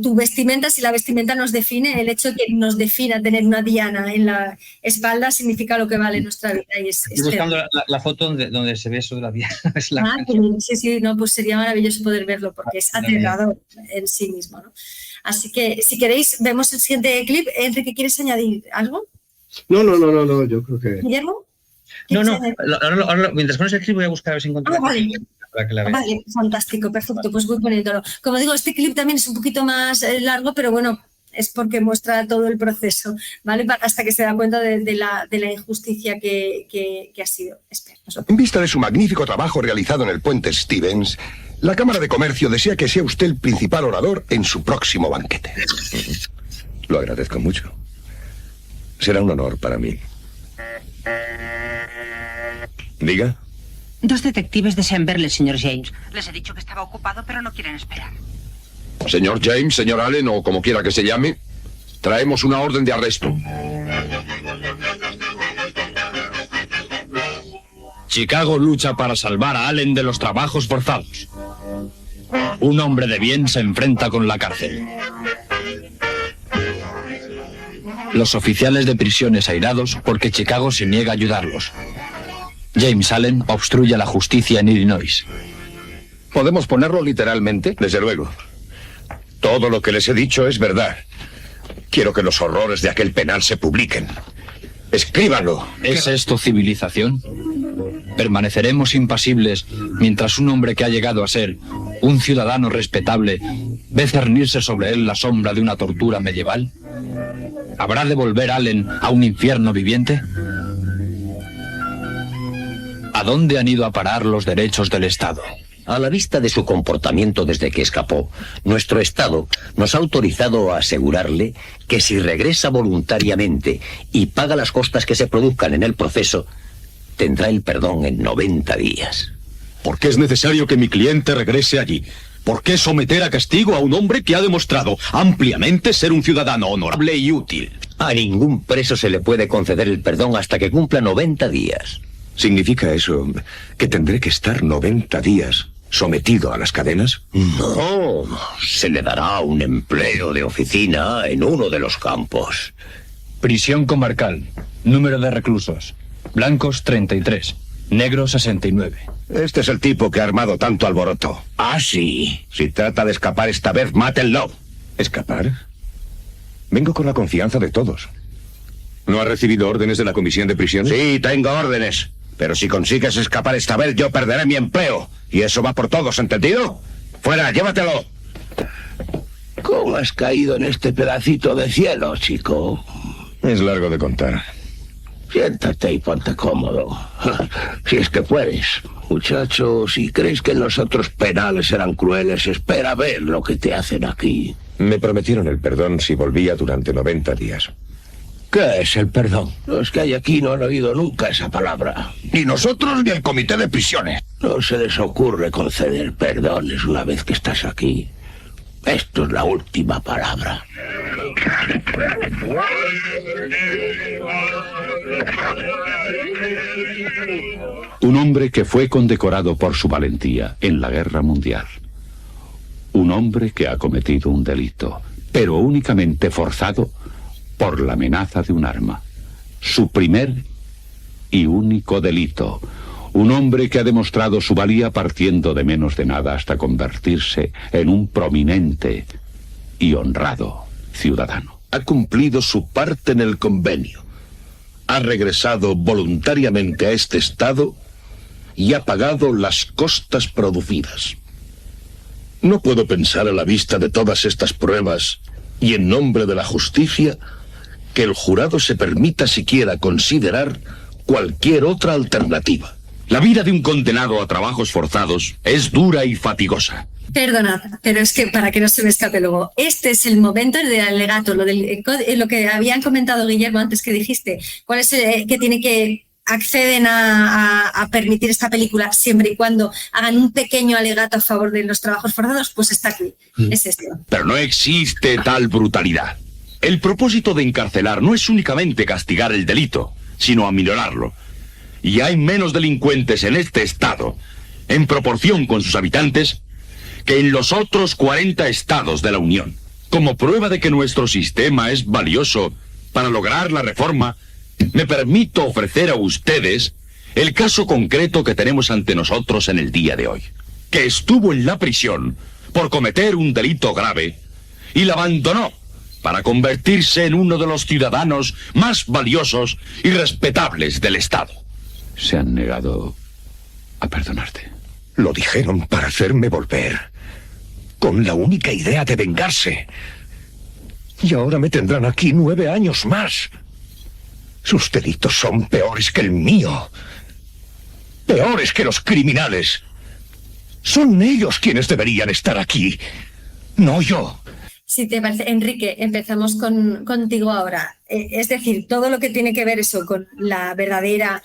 Speaker 2: Tu vestimenta, si la vestimenta nos define, el hecho de que nos defina tener una diana en la espalda significa lo que vale nuestra vida. Y
Speaker 6: estoy buscando la foto donde se ve eso de la diana.
Speaker 2: Sí, no, pues sería maravilloso poder verlo porque es aterrador en sí mismo, ¿no? Así que si queréis, vemos el siguiente clip. Enrique, ¿quieres añadir algo?
Speaker 3: No, yo creo que...
Speaker 2: ¿Guillermo?
Speaker 6: No, ahora, mientras pones el clip voy a buscar a ver si encuentro
Speaker 2: vale.
Speaker 6: Para que la veas.
Speaker 2: Vale, fantástico, perfecto, pues voy poniéndolo. Como digo, este clip también es un poquito más largo, pero bueno, es porque muestra todo el proceso, ¿vale? Hasta que se da cuenta de la injusticia que ha sido.
Speaker 7: En vista de su magnífico trabajo realizado en el puente Stevens, la Cámara de Comercio desea que sea usted el principal orador en su próximo banquete.
Speaker 10: Lo agradezco mucho. Será un honor para mí. Diga.
Speaker 11: 2 detectives desean verle, señor James. Les he dicho que estaba ocupado, pero no quieren esperar.
Speaker 7: Señor James, señor Allen, o como quiera que se llame, traemos una orden de arresto.
Speaker 9: Chicago lucha para salvar a Allen de los trabajos forzados. Un hombre de bien se enfrenta con la cárcel. Los oficiales de prisiones airados porque Chicago se niega a ayudarlos. James Allen obstruye la justicia en Illinois.
Speaker 7: ¿Podemos ponerlo literalmente?
Speaker 10: Desde luego. Todo lo que les he dicho es verdad. Quiero que los horrores de aquel penal se publiquen. Escríbanlo.
Speaker 9: ¿Es esto civilización? ¿Permaneceremos impasibles mientras un hombre que ha llegado a ser un ciudadano respetable ve cernirse sobre él la sombra de una tortura medieval? ¿Habrá de volver Allen a un infierno viviente? ¿A dónde han ido a parar los derechos del Estado?
Speaker 12: A la vista de su comportamiento desde que escapó, nuestro Estado nos ha autorizado a asegurarle que si regresa voluntariamente y paga las costas que se produzcan en el proceso, tendrá el perdón en 90 días.
Speaker 13: ¿Por qué es necesario que mi cliente regrese allí? ¿Por qué someter a castigo a un hombre que ha demostrado ampliamente ser un ciudadano honorable y útil?
Speaker 12: A ningún preso se le puede conceder el perdón hasta que cumpla 90 días.
Speaker 10: ¿Significa eso que tendré que estar 90 días sometido a las cadenas?
Speaker 12: No, se le dará un empleo de oficina en uno de los campos.
Speaker 9: Prisión comarcal. Número de reclusos. Blancos 33. Negros 69.
Speaker 10: Este es el tipo que ha armado tanto alboroto.
Speaker 12: Ah, sí.
Speaker 10: Si trata de escapar esta vez, mátenlo. ¿Escapar? Vengo con la confianza de todos. ¿No ha recibido órdenes de la comisión de prisiones?
Speaker 12: Sí, tengo órdenes. Pero si consigues escapar esta vez, yo perderé mi empleo. Y eso va por todos, ¿entendido? ¡Fuera, llévatelo!
Speaker 14: ¿Cómo has caído en este pedacito de cielo, chico?
Speaker 10: Es largo de contar.
Speaker 14: Siéntate y ponte cómodo. Si es que puedes. Muchacho, si crees que en los otros penales serán crueles, espera a ver lo que te hacen aquí.
Speaker 10: Me prometieron el perdón si volvía durante 90 días.
Speaker 14: ¿Qué es el perdón? Los que hay aquí no han oído nunca esa palabra.
Speaker 7: Ni nosotros ni el comité de prisiones.
Speaker 14: No se les ocurre conceder perdones una vez que estás aquí. Esto es la última palabra.
Speaker 15: Un hombre que fue condecorado por su valentía en la Guerra Mundial. Un hombre que ha cometido un delito, pero únicamente forzado por la amenaza de un arma. Su primer y único delito. Un hombre que ha demostrado su valía partiendo de menos de nada hasta convertirse en un prominente y honrado ciudadano.
Speaker 7: Ha cumplido su parte en el convenio. Ha regresado voluntariamente a este estado y ha pagado las costas producidas. No puedo pensar a la vista de todas estas pruebas y en nombre de la justicia que el jurado se permita siquiera considerar cualquier otra alternativa.
Speaker 9: La vida de un condenado a trabajos forzados es dura y fatigosa.
Speaker 2: Perdonad, pero es que para que no se me escape luego, este es el momento del alegato, lo que habían comentado Guillermo antes que dijiste, cuál es que tiene que acceden a permitir esta película siempre y cuando hagan un pequeño alegato a favor de los trabajos forzados, pues está aquí, es este.
Speaker 9: Pero no existe tal brutalidad. El propósito de encarcelar no es únicamente castigar el delito, sino aminorarlo. Y hay menos delincuentes en este estado, en proporción con sus habitantes,
Speaker 7: que en los otros 40 estados de la Unión. Como prueba de que nuestro sistema es valioso para lograr la reforma, me permito ofrecer a ustedes el caso concreto que tenemos ante nosotros en el día de hoy, que estuvo en la prisión por cometer un delito grave y la abandonó para convertirse en uno de los ciudadanos más valiosos y respetables del Estado.
Speaker 15: Se han negado a perdonarte.
Speaker 14: Lo dijeron para hacerme volver, con la única idea de vengarse. Y ahora me tendrán aquí 9 años más. Sus delitos son peores que el mío. Peores que los criminales. Son ellos quienes deberían estar aquí, no yo.
Speaker 2: Si te parece, Enrique, empezamos contigo ahora. Es decir, todo lo que tiene que ver eso con la verdadera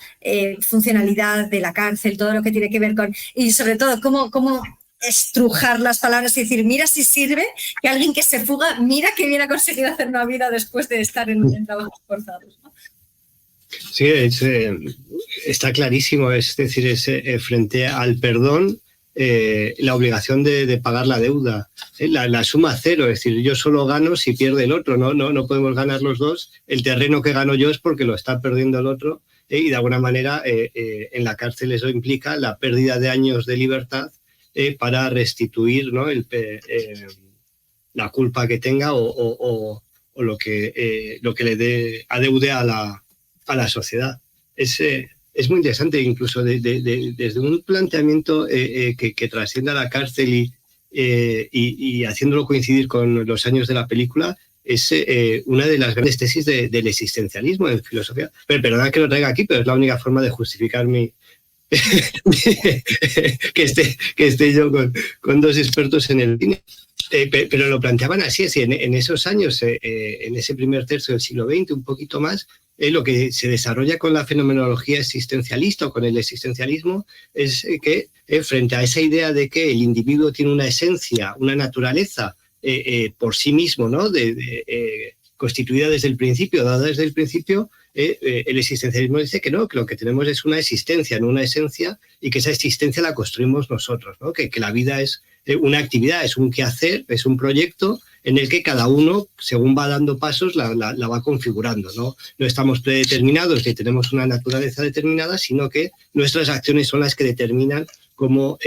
Speaker 2: funcionalidad de la cárcel, todo lo que tiene que ver con... Y sobre todo, cómo estrujar las palabras y decir, mira si sirve, que alguien que se fuga, mira que bien ha conseguido hacer una vida después de estar en trabajos forzados, ¿no?
Speaker 3: Sí, está clarísimo. Es decir, frente al perdón, la obligación de pagar la deuda, la suma cero, es decir, yo solo gano si pierde el otro, no podemos ganar los dos. El terreno que gano yo es porque lo está perdiendo el otro, y de alguna manera en la cárcel eso implica la pérdida de años de libertad para restituir, ¿no? La culpa que tenga o lo que le adeude a la sociedad. Es muy interesante, incluso desde un planteamiento que trascienda la cárcel y haciéndolo coincidir con los años de la película, es una de las grandes tesis del existencialismo en filosofía. Pero perdona que lo traiga aquí, pero es la única forma de justificar que esté yo con dos expertos en el cine. Pero lo planteaban así, en esos años, en ese primer tercio del siglo XX, un poquito más, lo que se desarrolla con la fenomenología existencialista o con el existencialismo es que frente a esa idea de que el individuo tiene una esencia, una naturaleza por sí mismo, ¿no? Constituida desde el principio, dada desde el principio, el existencialismo dice que no, que lo que tenemos es una existencia, no una esencia, y que esa existencia la construimos nosotros, ¿no? Que la vida es una actividad, es un quehacer, es un proyecto en el que cada uno, según va dando pasos, la va configurando, ¿no? No estamos predeterminados, que tenemos una naturaleza determinada, sino que nuestras acciones son las que determinan cómo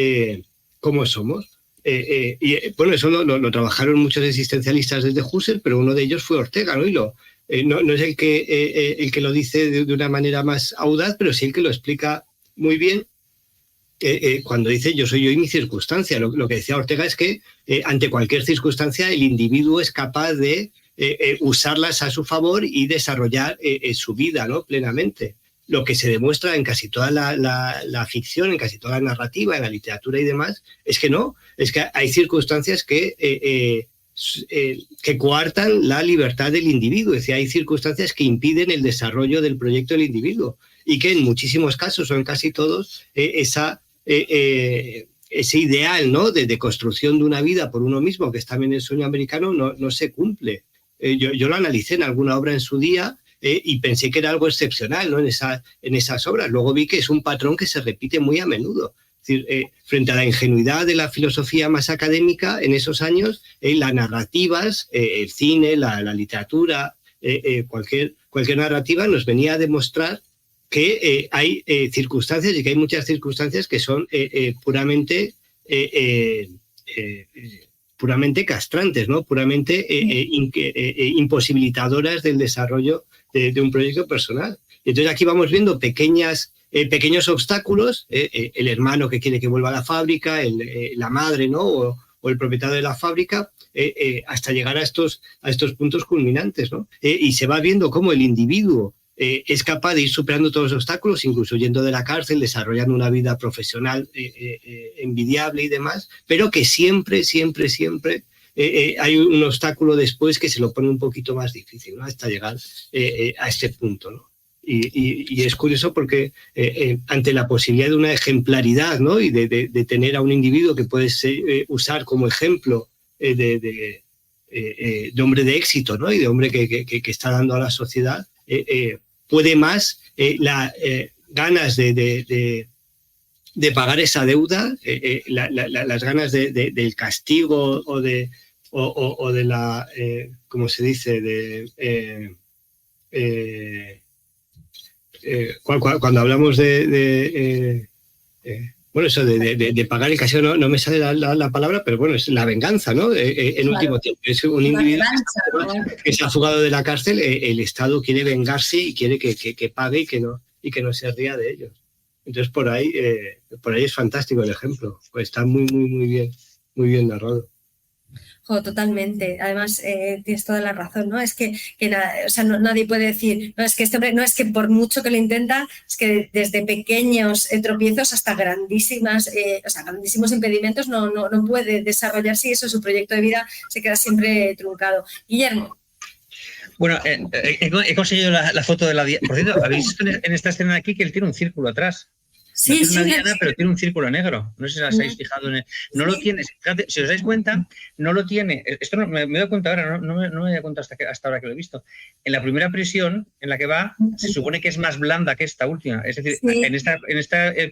Speaker 3: somos. Y bueno, eso lo trabajaron muchos existencialistas desde Husserl, pero uno de ellos fue Ortega, ¿no? Y no es el que lo dice de una manera más audaz, pero sí el que lo explica muy bien. Cuando dice yo soy yo y mi circunstancia, lo que decía Ortega es que ante cualquier circunstancia el individuo es capaz de usarlas a su favor y desarrollar su vida, ¿no? Plenamente. Lo que se demuestra en casi toda la ficción, en casi toda la narrativa, en la literatura y demás, es que no, es que hay circunstancias que coartan la libertad del individuo, es decir, hay circunstancias que impiden el desarrollo del proyecto del individuo y que en muchísimos casos o en casi todos ese ideal, ¿no? de construcción de una vida por uno mismo, que es también el sueño americano, no se cumple. Yo lo analicé en alguna obra en su día y pensé que era algo excepcional, ¿no? en esas obras. Luego vi que es un patrón que se repite muy a menudo. Es decir, frente a la ingenuidad de la filosofía más académica en esos años, las narrativas, el cine, la literatura, cualquier narrativa nos venía a demostrar que hay circunstancias y que hay muchas circunstancias que son puramente castrantes, ¿no? Puramente imposibilitadoras del desarrollo de un proyecto personal. Entonces aquí vamos viendo pequeños obstáculos, el hermano que quiere que vuelva a la fábrica, la madre, ¿no? O el propietario de la fábrica, hasta llegar a estos puntos culminantes, ¿no? Y se va viendo cómo el individuo es capaz de ir superando todos los obstáculos, incluso yendo de la cárcel, desarrollando una vida profesional envidiable y demás, pero que siempre hay un obstáculo después que se lo pone un poquito más difícil, ¿no? Hasta llegar a este punto, ¿no? Y es curioso porque ante la posibilidad de una ejemplaridad, ¿no? Y de tener a un individuo que puedes usar como ejemplo de hombre de éxito, ¿no? Y de hombre que está dando a la sociedad, puede más ganas de de pagar esa deuda, las ganas del castigo o de la, ¿cómo se dice? Cuando hablamos bueno, eso de pagar el castigo, no me sale la palabra, pero bueno, es la venganza, ¿no? En último tiempo. Es un individuo que se ha fugado de la cárcel, el Estado quiere vengarse y quiere que pague y que no se ría de ellos. Entonces, por ahí es fantástico el ejemplo. Pues está muy bien narrado.
Speaker 2: Totalmente. Además, tienes toda la razón, ¿no? Es que o sea, nadie puede decir, no, es que este hombre, no es que por mucho que lo intenta, es que desde pequeños tropiezos hasta grandísimos impedimentos no puede desarrollarse y eso, su proyecto de vida se queda siempre truncado. Guillermo.
Speaker 6: Bueno, he conseguido la foto de la diana. Por cierto, ¿habéis visto en esta escena de aquí que él tiene un círculo atrás?
Speaker 2: Sí,
Speaker 6: no tiene una diana, pero tiene un círculo negro. No sé si os habéis fijado en él. No lo tiene, fíjate, si os dais cuenta, no lo tiene. Esto me he dado cuenta ahora, no me he dado cuenta hasta ahora que lo he visto. En la primera prisión en la que va, se supone que es más blanda que esta última. Es decir, en esta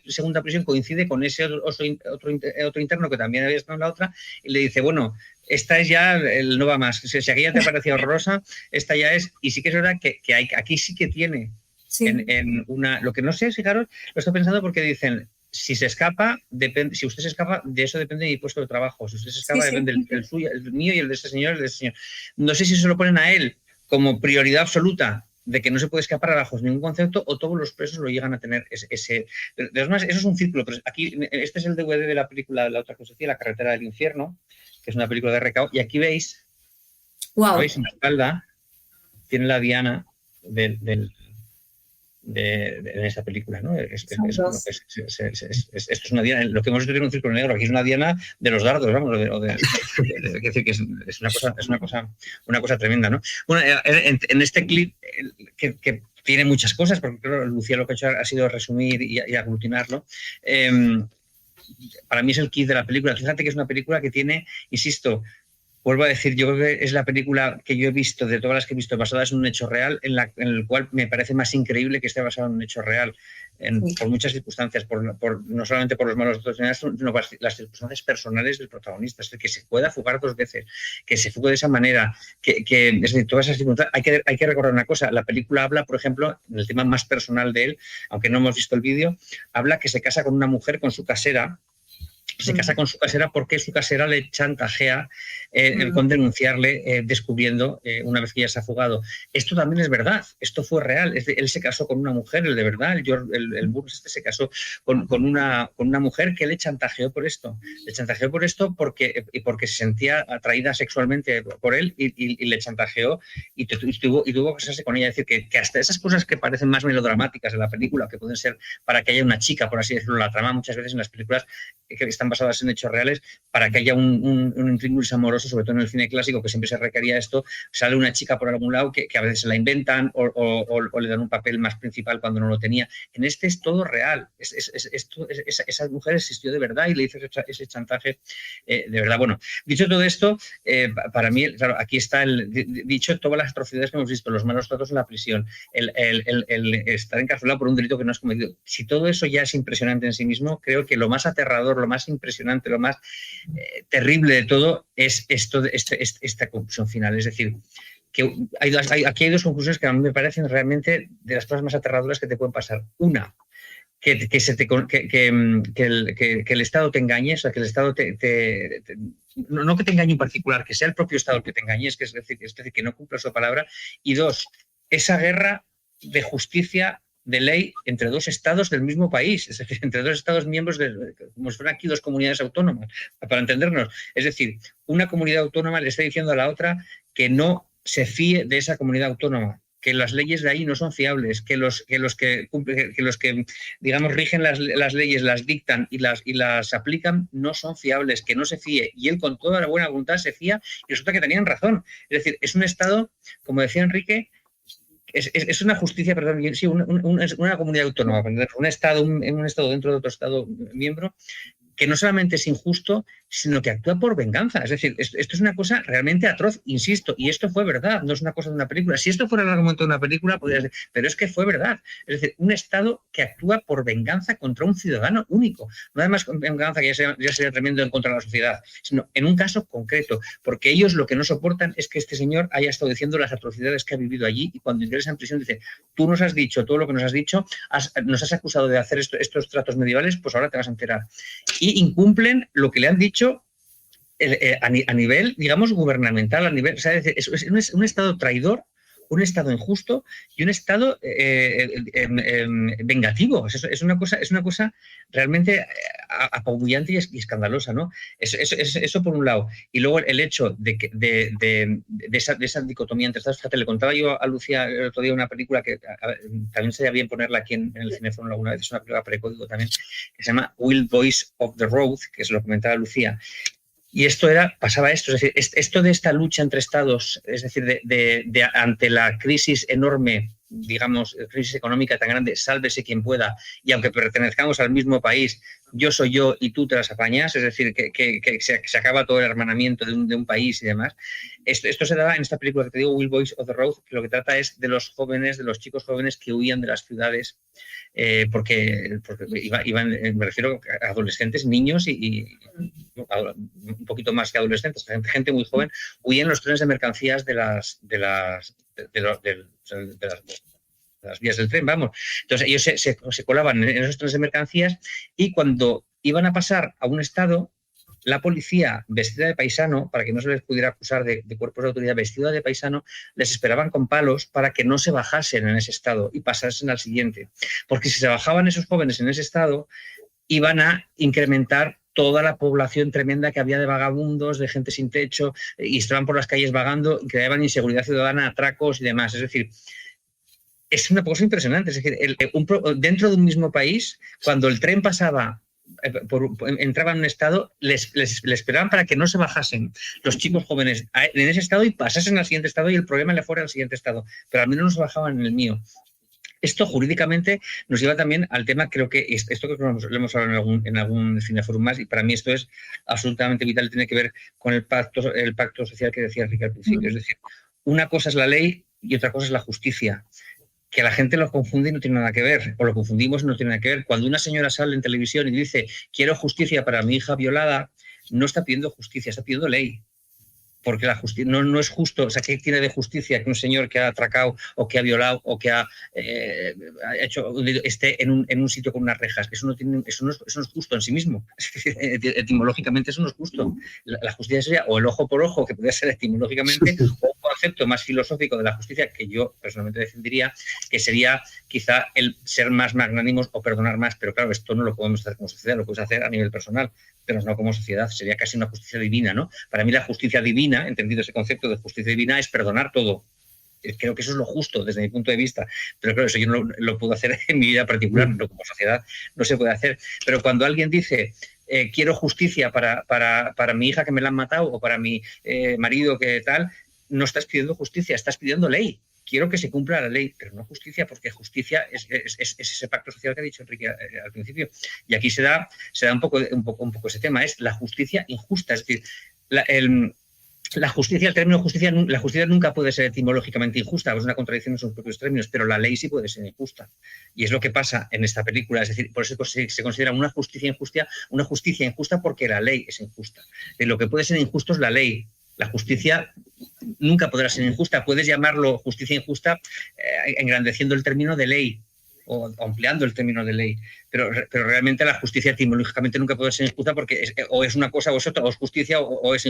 Speaker 6: segunda prisión coincide con ese otro interno que también había estado en la otra y le dice, bueno, esta es ya el no va más. Si aquella te parecía horrorosa, esta ya es. Y sí que es verdad que aquí sí que tiene. Sí. Lo que no sé, fijaros, lo estoy pensando porque dicen, si usted se escapa, de eso depende de mi puesto de trabajo. Si usted se escapa, depende del suyo, el mío y el de este señor, el de este señor. No sé si se lo ponen a él como prioridad absoluta de que no se puede escapar bajo ningún concepto o todos los presos lo llegan a tener ese. De todas maneras, eso es un círculo. Pero aquí, este es el DVD de la película, la otra que os decía, La carretera del infierno, que es una película de Recao. Y aquí veis, ¿veis? En la espalda tiene la diana de esta película, ¿no? Esto es una diana, lo que hemos visto tiene un círculo negro, aquí es una diana de los dardos, vamos, es decir, que es una cosa tremenda, ¿no? Bueno, en este clip que tiene muchas cosas, porque claro, Lucía lo que ha hecho ha sido resumir y aglutinarlo. Para mí es el kit de la película. Fíjate que es una película que tiene, insisto, vuelvo a decir, yo creo que es la película que yo he visto, de todas las que he visto, basada en un hecho real, en el cual me parece más increíble que esté basado en un hecho real, por muchas circunstancias, no solamente por los malos doctrinales, sino por las circunstancias personales del protagonista. Es decir, que se pueda fugar 2 veces, que se fugue de esa manera, es decir, todas esas circunstancias. Hay que recordar una cosa, la película habla, por ejemplo, en el tema más personal de él, aunque no hemos visto el vídeo, habla que se casa con una mujer, con su casera, se casa con su casera porque su casera le chantajea con denunciarle descubriendo una vez que ya se ha fugado. Esto también es verdad, esto fue real. Él se casó con una mujer, el de verdad, el Burns se casó con una mujer que le chantajeó por esto. Le chantajeó por esto porque se sentía atraída sexualmente por él y le chantajeó y tuvo que casarse con ella. Es decir, que hasta esas cosas que parecen más melodramáticas de la película, que pueden ser para que haya una chica, por así decirlo, la trama muchas veces en las películas que están basadas en hechos reales, para que haya un intríngulis amoroso, sobre todo en el cine clásico, que siempre se requería esto, sale una chica por algún lado que a veces se la inventan o le dan un papel más principal cuando no lo tenía. En este es todo real. Esa mujer existió de verdad y le hizo ese chantaje de verdad. Bueno, dicho todo esto, para mí, claro, aquí está dicho todas las atrocidades que hemos visto, los malos tratos en la prisión, el estar encarcelado por un delito que no has cometido. Si todo eso ya es impresionante en sí mismo, creo que lo más aterrador, lo más impresionante, lo más terrible de todo es esta conclusión final. Es decir, que aquí hay 2 conclusiones que a mí me parecen realmente de las cosas más aterradoras que te pueden pasar. Una, que el Estado te engañe, o sea, que el Estado no que te engañe en particular, que sea el propio Estado el que te engañe, es decir, que no cumpla su palabra. Y 2, esa guerra de justicia, de ley entre 2 estados del mismo país, es decir, entre 2 estados miembros, como si fueran aquí 2 comunidades autónomas, para entendernos. Es decir, una comunidad autónoma le está diciendo a la otra que no se fíe de esa comunidad autónoma, que las leyes de ahí no son fiables, que los que digamos rigen las leyes, las dictan y las aplican, no son fiables, que no se fíe. Y él con toda la buena voluntad se fía y resulta que tenían razón. Es decir, es un estado, como decía Enrique, es una justicia, perdón, sí, una comunidad autónoma, un estado dentro de otro estado miembro, que no solamente es injusto, sino que actúa por venganza. Es decir, esto es una cosa realmente atroz, insisto, y esto fue verdad, no es una cosa de una película. Si esto fuera el argumento de una película, podría ser, pero es que fue verdad. Es decir, un Estado que actúa por venganza contra un ciudadano único. No además venganza que ya sería tremendo en contra de la sociedad, sino en un caso concreto, porque ellos lo que no soportan es que este señor haya estado diciendo las atrocidades que ha vivido allí, y cuando ingresa en prisión dice, tú nos has dicho todo lo que nos has dicho, nos has acusado de hacer estos tratos medievales, pues ahora te vas a enterar. Y incumplen lo que le han dicho a nivel, digamos, gubernamental, a nivel, o sea, es un Estado traidor, un Estado injusto y un Estado vengativo. Es una cosa realmente apabullante y escandalosa, ¿no? Eso por un lado. Y luego el hecho de esa dicotomía entre Estados. Fíjate, le contaba yo a Lucía el otro día una película que también sería bien ponerla aquí en el Cineforum alguna vez, es una película precódigo también, que se llama Wild Boys of the Road, que es lo que comentaba Lucía. Y pasaba esto, es decir, esto de esta lucha entre estados, es decir, ante la crisis enorme, digamos, crisis económica tan grande, sálvese quien pueda, y aunque pertenezcamos al mismo país, yo soy yo y tú te las apañas, es decir, que se acaba todo el hermanamiento de un país y demás. Esto se daba en esta película que te digo, Wild Boys of the Road, que lo que trata es de los jóvenes, de los chicos jóvenes que huían de las ciudades, porque iban, me refiero a adolescentes, niños y un poquito más que adolescentes, gente muy joven, huían los trenes de mercancías de las vías del tren, vamos. Entonces ellos se colaban en esos trenes de mercancías, y cuando iban a pasar a un estado, la policía, vestida de paisano, para que no se les pudiera acusar de cuerpos de autoridad, vestida de paisano, les esperaban con palos para que no se bajasen en ese estado y pasasen al siguiente. Porque si se bajaban esos jóvenes en ese estado, iban a incrementar toda la población tremenda que había de vagabundos, de gente sin techo, y estaban por las calles vagando, y creaban inseguridad ciudadana, atracos y demás. Es decir, es una cosa impresionante. Es decir, dentro de un mismo país, cuando el tren pasaba, entraba en un estado, les esperaban para que no se bajasen los chicos jóvenes en ese estado y pasasen al siguiente estado, y el problema le fuera al siguiente estado, pero al menos no se bajaban en el mío. Esto jurídicamente nos lleva también al tema, creo que esto que lo hemos hablado en algún Cineforum más, y para mí esto es absolutamente vital, tiene que ver con el pacto social que decía Enrique al principio. Es decir, una cosa es la ley y otra cosa es la justicia. Que la gente lo confunde y no tiene nada que ver, o lo confundimos y no tiene nada que ver. Cuando una señora sale en televisión y dice quiero justicia para mi hija violada, no está pidiendo justicia, está pidiendo ley. Porque la justicia no es justo. O sea, ¿qué tiene de justicia que un señor que ha atracado o que ha violado o que ha hecho esté en un sitio con unas rejas? Eso no es justo en sí mismo. Etimológicamente eso no es justo. La justicia sería o el ojo por ojo, que podría ser etimológicamente, o un concepto más filosófico de la justicia que yo personalmente defendería, que sería quizá el ser más magnánimos o perdonar más. Pero claro, esto no lo podemos hacer como sociedad, lo podemos hacer a nivel personal, pero no como sociedad. Sería casi una justicia divina, ¿no? Para mí la justicia divina, entendido ese concepto de justicia divina, es perdonar todo. Creo que eso es lo justo desde mi punto de vista, pero claro, eso yo no lo puedo hacer en mi vida particular, no, como sociedad no se puede hacer. Pero cuando alguien dice quiero justicia para mi hija que me la han matado, o para mi marido que tal, no estás pidiendo justicia, estás pidiendo ley. Quiero que se cumpla la ley, pero no justicia, porque justicia es ese pacto social que ha dicho Enrique al principio. Y aquí se da un poco ese tema, es la justicia injusta. Es decir, la justicia, el término justicia, la justicia nunca puede ser etimológicamente injusta, es una contradicción en sus propios términos, pero la ley sí puede ser injusta. Y es lo que pasa en esta película, es decir, por eso se considera una justicia injusta porque la ley es injusta. Lo que puede ser injusto es la ley. La justicia nunca podrá ser injusta. Puedes llamarlo justicia injusta engrandeciendo el término de ley o ampliando el término de ley, pero realmente la justicia etimológicamente nunca puede ser injusta, porque o es una cosa o es otra, o es justicia o es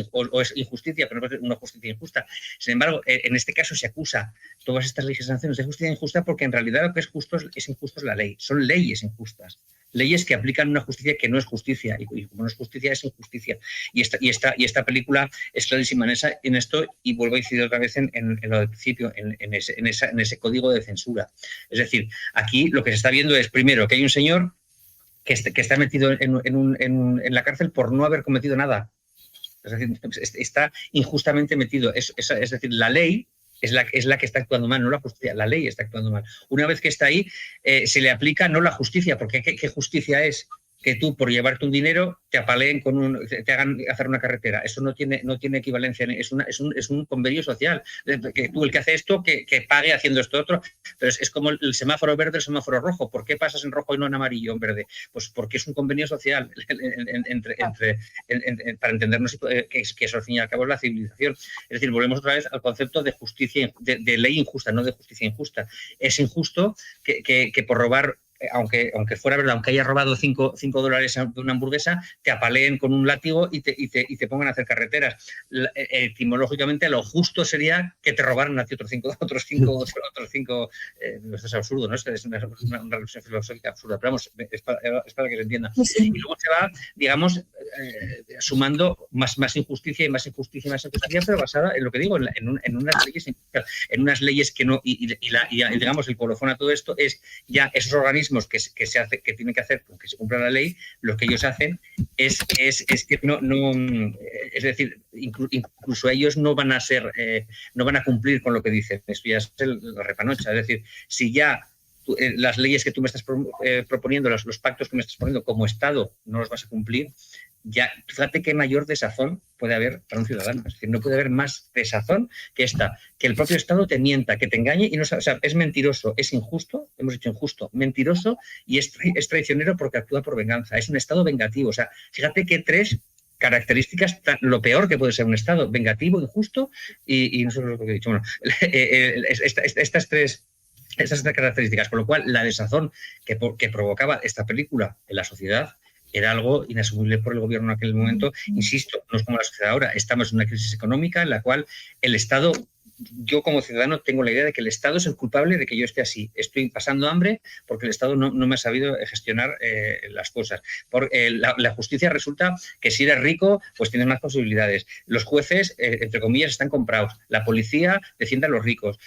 Speaker 6: injusticia, pero no es una justicia injusta. Sin embargo, en este caso se acusa todas estas legislaciones de justicia injusta porque en realidad lo que es injusto es la ley. Son leyes injustas. Leyes que aplican una justicia que no es justicia, y como no es justicia, es injusticia. Y esta película es clarísima en esto, y vuelvo a incidir otra vez en lo del principio, en ese código de censura. Es decir, aquí lo que se está viendo es, primero, que hay un señor que está metido en la cárcel por no haber cometido nada. Es decir, está injustamente metido. Es decir, la ley es la que está actuando mal, no la justicia. La ley está actuando mal. Una vez que está ahí, se le aplica no la justicia, porque ¿qué justicia es? que tú por llevarte un dinero te apaleen te hagan hacer una carretera. Eso no tiene equivalencia, es un convenio social. Que tú, el que hace esto, que pague haciendo esto otro. Pero es como el semáforo verde, el semáforo rojo. ¿Por qué pasas en rojo y no en amarillo, en verde? Pues porque es un convenio social para entendernos que eso al fin y al cabo es la civilización. Es decir, volvemos otra vez al concepto de justicia, de ley injusta, no de justicia injusta. Es injusto que por robar, aunque fuera verdad, aunque hayas robado $5 de una hamburguesa, te apaleen con un látigo y te pongan a hacer carreteras. Etimológicamente, lo justo sería que te robaran a ti otros cinco. Esto es absurdo, ¿no? Es una reflexión filosófica absurda, pero vamos, es para que se entienda. Sí. Y luego se va, digamos, sumando más injusticia y más injusticia y más injusticia, pero basada en lo que digo, en unas leyes que no, y digamos, el colofón a todo esto es ya esos organismos que tienen que hacer que se cumpla la ley. Lo que ellos hacen es que no es decir, incluso ellos no van a cumplir con lo que dicen. Esto ya es la repanocha. Es decir, si ya las leyes que tú me estás proponiendo, los pactos que me estás poniendo como Estado no los vas a cumplir, ya fíjate qué mayor desazón puede haber para un ciudadano. Es decir, no puede haber más desazón que el propio Estado te mienta, que te engañe y no, o sea, es mentiroso, es injusto, hemos dicho injusto, mentiroso y es traicionero porque actúa por venganza. Es un Estado vengativo. O sea, fíjate qué 3 características, lo peor que puede ser un Estado: vengativo, injusto y no sé lo que he dicho. Bueno, estas tres características, con lo cual la desazón que provocaba esta película en la sociedad era algo inasumible por el gobierno en aquel momento. Insisto, no es como la sociedad ahora. Estamos en una crisis económica en la cual el Estado, yo como ciudadano tengo la idea de que el Estado es el culpable de que yo esté así. Estoy pasando hambre porque el Estado no me ha sabido gestionar las cosas. La justicia resulta que si eres rico, pues tienes más posibilidades. Los jueces, entre comillas, están comprados. La policía defiende a los ricos.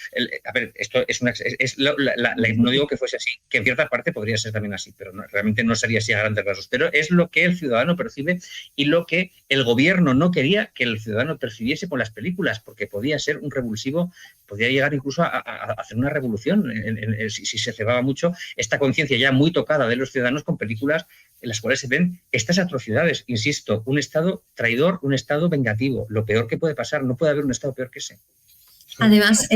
Speaker 6: A ver, esto no digo que fuese así, que en cierta parte podría ser también así, pero realmente no sería así a grandes rasgos. Pero es lo que el ciudadano percibe y lo que el gobierno no quería que el ciudadano percibiese con las películas, porque podía ser un revulsivo, podría llegar incluso a hacer una revolución si se cebaba mucho esta conciencia ya muy tocada de los ciudadanos con películas en las cuales se ven estas atrocidades. Insisto, un Estado traidor, un Estado vengativo, lo peor que puede pasar. No puede haber un Estado peor que ese.
Speaker 2: Además,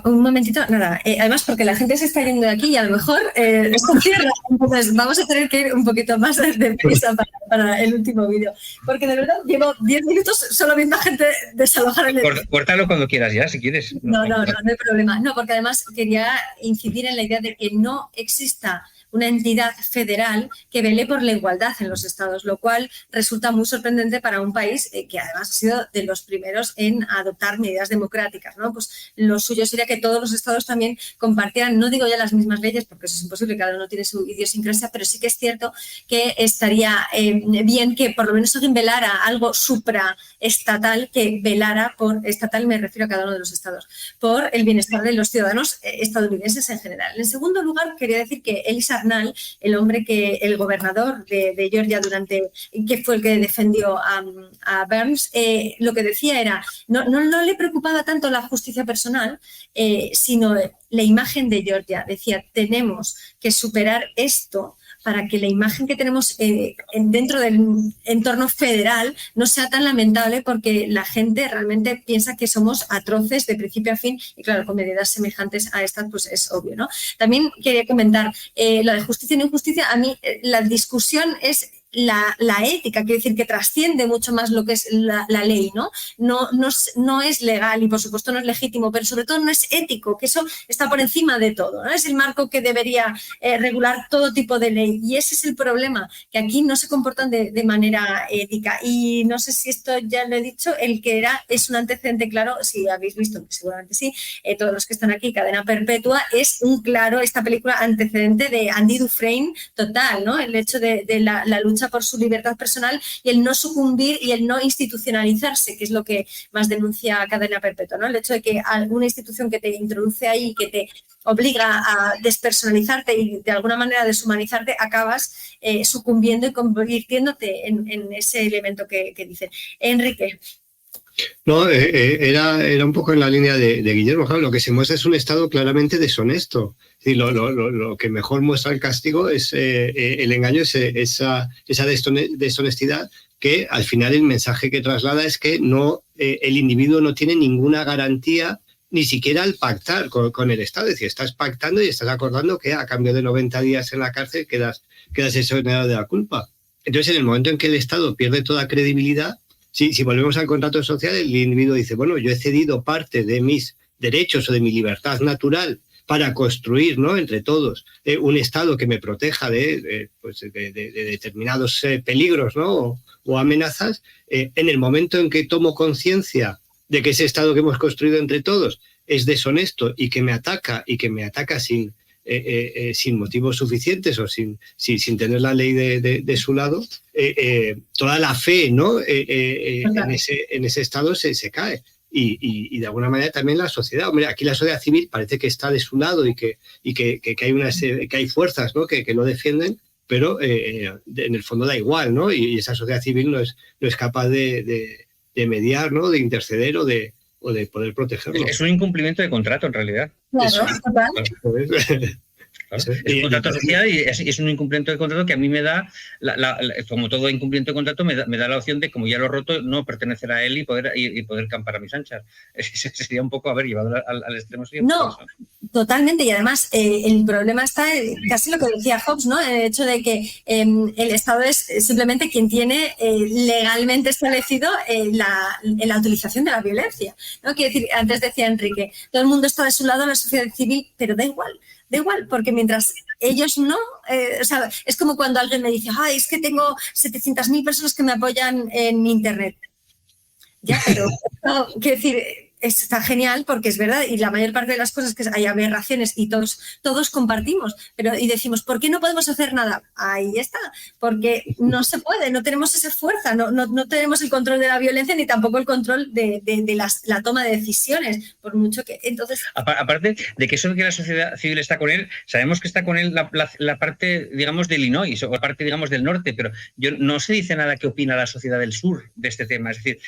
Speaker 2: un momentito, nada, además porque la gente se está yendo de aquí y a lo mejor esto cierra, entonces vamos a tener que ir un poquito más deprisa para el último vídeo, porque de verdad llevo 10 minutos solo viendo a gente desalojar el edificio.
Speaker 6: Córtalo cuando quieras ya, si quieres.
Speaker 2: No hay problema. No, porque además quería incidir en la idea de que no exista una entidad federal que vele por la igualdad en los estados, lo cual resulta muy sorprendente para un país que además ha sido de los primeros en adoptar medidas democráticas, ¿no? Pues lo suyo sería que todos los estados también compartieran, no digo ya las mismas leyes, porque eso es imposible, cada uno tiene su idiosincrasia, pero sí que es cierto que estaría bien que por lo menos alguien velara algo supraestatal, que velara por, estatal me refiero a cada uno de los estados, por el bienestar de los ciudadanos estadounidenses en general. En segundo lugar, quería decir que Elisa Arnall, el gobernador de Georgia que fue el que defendió a Burns, lo que decía era, no le preocupaba tanto la justicia personal, sino la imagen de Georgia. Decía, tenemos que superar esto para que la imagen que tenemos dentro del entorno federal no sea tan lamentable, porque la gente realmente piensa que somos atroces de principio a fin y claro, con medidas semejantes a estas pues es obvio, ¿no? También quería comentar lo de justicia y no injusticia. A mí la discusión es la ética, quiere decir que trasciende mucho más lo que es la ley, ¿no? No es legal y por supuesto no es legítimo, pero sobre todo no es ético, que eso está por encima de todo, ¿no? Es el marco que debería regular todo tipo de ley y ese es el problema, que aquí no se comportan de manera ética. Y no sé si esto ya lo he dicho, es un antecedente claro, si habéis visto, seguramente sí, todos los que están aquí, Cadena Perpetua, es un claro, esta película, antecedente de Andy Dufresne total, ¿no? El hecho de la lucha por su libertad personal y el no sucumbir y el no institucionalizarse, que es lo que más denuncia Cadena Perpetua, ¿no? El hecho de que alguna institución que te introduce ahí, que te obliga a despersonalizarte y de alguna manera deshumanizarte, acabas sucumbiendo y convirtiéndote en ese elemento que dicen. Enrique.
Speaker 3: No, era un poco en la línea de Guillermo. Claro, lo que se muestra es un Estado claramente deshonesto. Es decir, lo que mejor muestra el castigo es el engaño, esa deshonestidad, que al final el mensaje que traslada es que el individuo no tiene ninguna garantía, ni siquiera al pactar con el Estado. Es decir, estás pactando y estás acordando que a cambio de 90 días en la cárcel quedas exonerado de la culpa. Entonces, en el momento en que el Estado pierde toda credibilidad, si volvemos al contrato social, el individuo dice, bueno, yo he cedido parte de mis derechos o de mi libertad natural para construir, ¿no?, entre todos, un Estado que me proteja de determinados peligros, ¿no?, o amenazas. En el momento en que tomo conciencia de que ese Estado que hemos construido entre todos es deshonesto y que me ataca sin motivos suficientes o sin tener la ley de su lado, toda la fe, ¿no?, en ese Estado se cae. Y de alguna manera también la sociedad. Hombre, aquí la sociedad civil parece que está de su lado y que hay fuerzas, ¿no?, que lo defienden, pero en el fondo da igual, ¿no? Y esa sociedad civil no es capaz de mediar, ¿no?, de interceder o de poder protegerlo.
Speaker 6: Es un incumplimiento de contrato, en realidad.
Speaker 2: Claro, total.
Speaker 6: Es un contrato social y es un incumplimiento de contrato que a mí me da, como todo incumplimiento de contrato, me da la opción de, como ya lo he roto, no pertenecer a él y poder campar a mis anchas. Sería un poco, llevado al extremo.
Speaker 2: No, totalmente. Y además el problema está casi lo que decía Hobbes, ¿no? El hecho de que el Estado es simplemente quien tiene legalmente establecido la utilización de la violencia, ¿no? Quiere decir, antes decía Enrique, todo el mundo está de su lado, la sociedad civil, pero da igual, porque mientras ellos no, es como cuando alguien me dice, es que tengo 700.000 personas que me apoyan en Internet. Ya, pero quiero decir, está genial porque es verdad, y la mayor parte de las cosas que hay aberraciones y todos compartimos, y decimos, ¿por qué no podemos hacer nada? Ahí está, porque no se puede, no tenemos esa fuerza, no tenemos el control de la violencia ni tampoco el control de la toma de decisiones, por mucho que... Entonces,
Speaker 6: aparte de que eso de que la sociedad civil está con él, sabemos que está con él la parte, digamos, de Illinois o la parte, digamos, del norte, pero no se dice nada que opina la sociedad del sur de este tema. Es decir,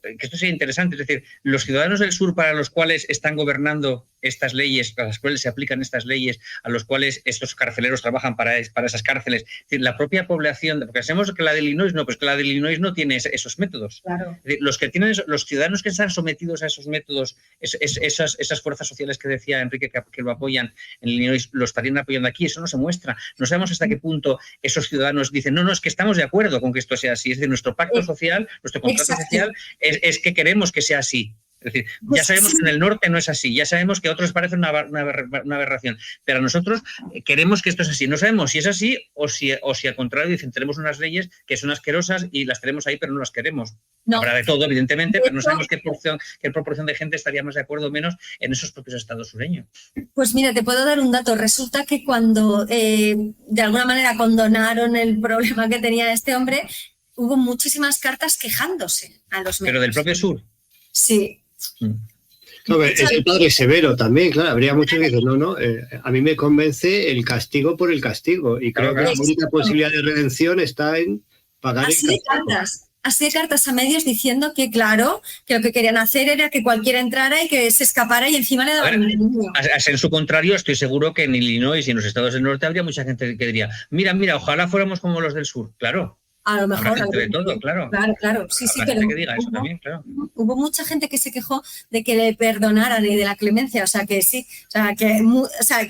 Speaker 6: que esto sería interesante, es decir, los ciudadanos del sur para los cuales están gobernando estas leyes, para las cuales se aplican estas leyes, a los cuales estos carceleros trabajan para esas cárceles, es decir, la propia población, porque sabemos que la de Illinois que la de Illinois no tiene esos métodos.
Speaker 2: Claro.
Speaker 6: Es decir, los ciudadanos que están sometidos a esos métodos, esas fuerzas sociales que decía Enrique que lo apoyan en Illinois, lo estarían apoyando aquí. Eso no se muestra. No sabemos hasta qué punto esos ciudadanos dicen, no, es que estamos de acuerdo con que esto sea así. Es decir, nuestro pacto social, nuestro contrato social es que queremos que sea así. Es decir, ya sabemos que en el norte no es así, ya sabemos que a otros parece una aberración, pero a nosotros queremos que esto es así. No sabemos si es así o si al contrario dicen tenemos unas leyes que son asquerosas y las tenemos ahí pero no las queremos. No. Habrá de todo, evidentemente, pero no sabemos qué proporción de gente estaría más de acuerdo o menos en esos propios estados sureños.
Speaker 2: Pues mira, te puedo dar un dato. Resulta que cuando de alguna manera condonaron el problema que tenía este hombre, hubo muchísimas cartas quejándose a los medios.
Speaker 6: ¿Pero del propio sur?
Speaker 2: Sí.
Speaker 3: No, es el padre severo también, claro, habría muchos que dicen, a mí me convence el castigo por el castigo y creo que la única posibilidad de redención está en pagar el castigo.
Speaker 2: Así de cartas a medios diciendo que, claro, que lo que querían hacer era que cualquiera entrara y que se escapara y encima le daban un niño.
Speaker 6: En su contrario, estoy seguro que en Illinois y en los estados del norte habría mucha gente que diría, mira, ojalá fuéramos como los del sur, claro.
Speaker 2: A lo mejor.
Speaker 6: De todo, claro.
Speaker 2: Claro. Sí, pero
Speaker 6: que diga eso también, claro.
Speaker 2: Hubo mucha gente que se quejó de que le perdonaran y de la clemencia, o sea que sí, que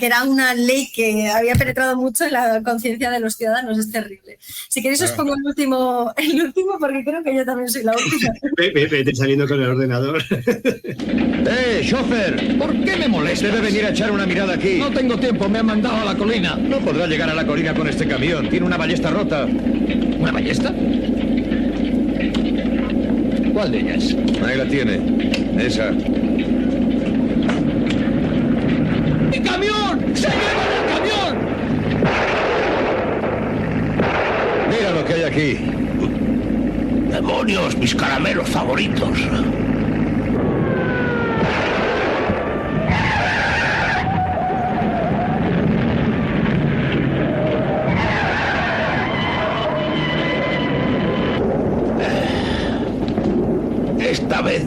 Speaker 2: era una ley que había penetrado mucho en la conciencia de los ciudadanos, es terrible. Si queréis os pongo el último porque creo que yo también soy la última.
Speaker 3: Vete saliendo con el ordenador.
Speaker 9: ¡Chofer! ¿Por qué me molesta? Debe venir a echar una mirada aquí. No tengo tiempo, me han mandado a la colina. No podrá llegar a la colina con este camión, tiene una ballesta rota. ¿Una ballesta? ¿Cuál de ellas?
Speaker 10: Ahí la tiene. Esa.
Speaker 9: ¡Mi camión! ¡Se llevan el camión!
Speaker 10: Mira lo que hay aquí.
Speaker 14: ¡Demonios! Mis caramelos favoritos.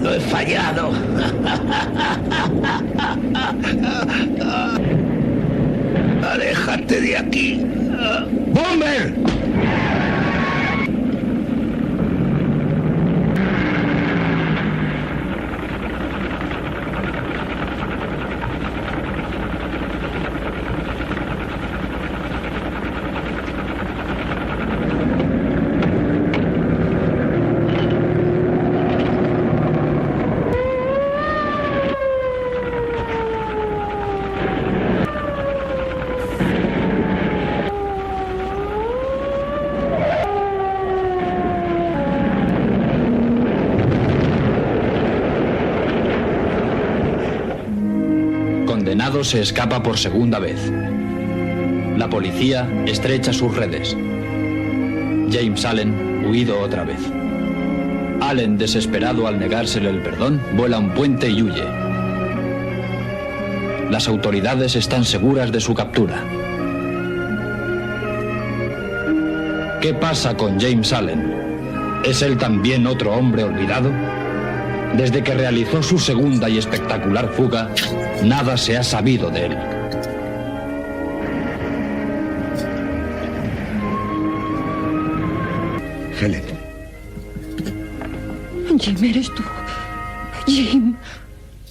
Speaker 12: No he fallado. Aléjate de aquí. ¡Bomber!
Speaker 16: Condenado se escapa por segunda vez. La policía estrecha sus redes. James Allen, huido otra vez. Allen, desesperado al negársele el perdón, vuela a un puente y huye. Las autoridades están seguras de su captura. ¿Qué pasa con James Allen? ¿Es él también otro hombre olvidado? Desde que realizó su segunda y espectacular fuga, nada se ha sabido de él.
Speaker 14: Helen.
Speaker 17: Jim, eres tú. Jim,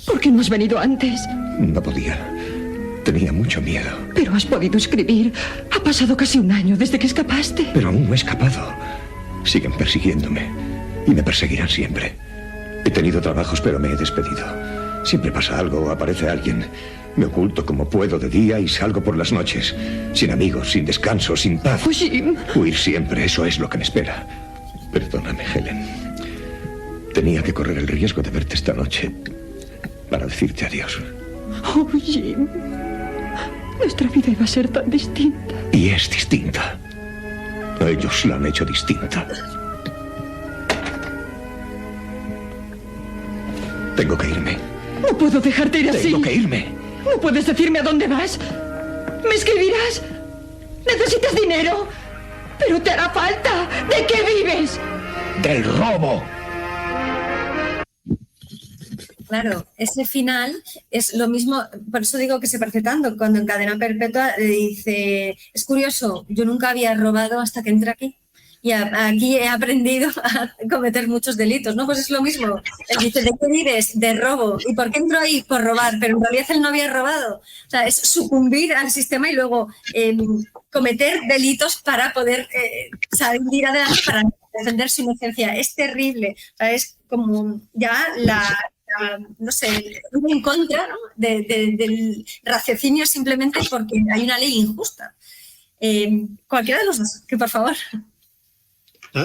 Speaker 17: ¿por qué no has venido antes?
Speaker 14: No podía. Tenía mucho miedo.
Speaker 17: Pero has podido escribir. Ha pasado casi un año desde que escapaste.
Speaker 14: Pero aún no he escapado. Siguen persiguiéndome. Y me perseguirán siempre. He tenido trabajos, pero me he despedido. Siempre pasa algo, aparece alguien. Me oculto como puedo de día y salgo por las noches. Sin amigos, sin descanso, sin paz.
Speaker 17: Oh, Jim.
Speaker 14: Huir siempre, eso es lo que me espera. Perdóname, Helen. Tenía que correr el riesgo de verte esta noche para decirte adiós.
Speaker 17: Oh, Jim. Nuestra vida iba a ser tan distinta.
Speaker 14: Y es distinta. Ellos la han hecho distinta. Tengo que irme.
Speaker 17: No puedo dejarte ir así.
Speaker 14: Tengo que irme.
Speaker 17: ¿No puedes decirme a dónde vas? ¿Me escribirás? ¿Necesitas dinero? Pero te hará falta. ¿De qué vives?
Speaker 14: Del robo.
Speaker 2: Claro, ese final es lo mismo, por eso digo que se parece tanto. Cuando en Cadena Perpetua le dice, es curioso, yo nunca había robado hasta que entré aquí. Y aquí he aprendido a cometer muchos delitos, ¿no? Pues es lo mismo. Él dice, ¿de qué vives? De robo. ¿Y por qué entró ahí? Por robar. Pero en realidad él no había robado. O sea, es sucumbir al sistema y luego cometer delitos para poder salir adelante, para defender su inocencia. Es terrible. O sea, es como ya no sé, ir en contra, ¿no? del raciocinio simplemente porque hay una ley injusta. Cualquiera de los dos, que por favor...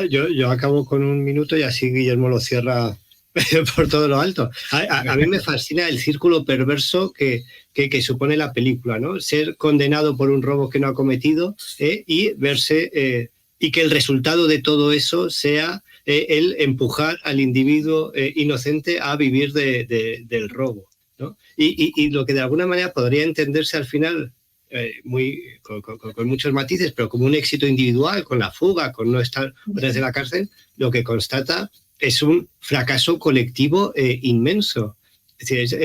Speaker 3: Yo acabo con un minuto y así Guillermo lo cierra por todo lo alto. A mí me fascina el círculo perverso que supone la película, ¿no? Ser condenado por un robo que no ha cometido y verse y que el resultado de todo eso sea el empujar al individuo inocente a vivir del robo, ¿no? Y lo que de alguna manera podría entenderse al final con muchos matices, pero como un éxito individual, con la fuga, con no estar desde la cárcel, lo que constata es un fracaso colectivo inmenso. Es decir,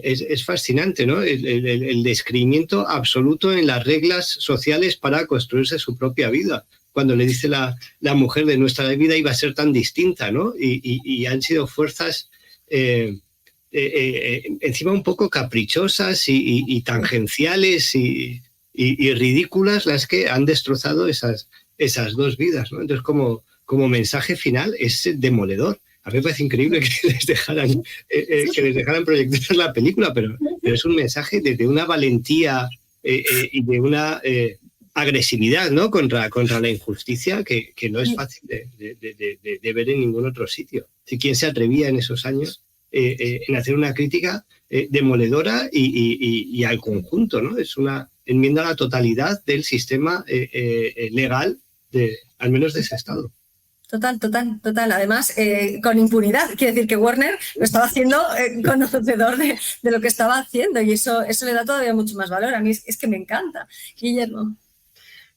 Speaker 3: es fascinante, ¿no? El descreimiento absoluto en las reglas sociales para construirse su propia vida. Cuando le dice la mujer de nuestra vida iba a ser tan distinta, ¿no? Y han sido fuerzas... encima un poco caprichosas y tangenciales y ridículas las que han destrozado esas dos vidas, ¿no? Entonces, como mensaje final es demoledor. A mí me parece increíble que les dejaran proyectar la película, pero es un mensaje de una valentía y de una agresividad, ¿no? contra la injusticia que no es fácil de ver en ningún otro sitio. ¿Quién se atrevía en esos años en hacer una crítica demoledora y al conjunto, ¿no? Es una enmienda a la totalidad del sistema legal, al menos de ese Estado.
Speaker 2: Total. Además, con impunidad. Quiere decir que Warner lo estaba haciendo conocedor de lo que estaba haciendo y eso le da todavía mucho más valor. A mí es que me encanta. Guillermo.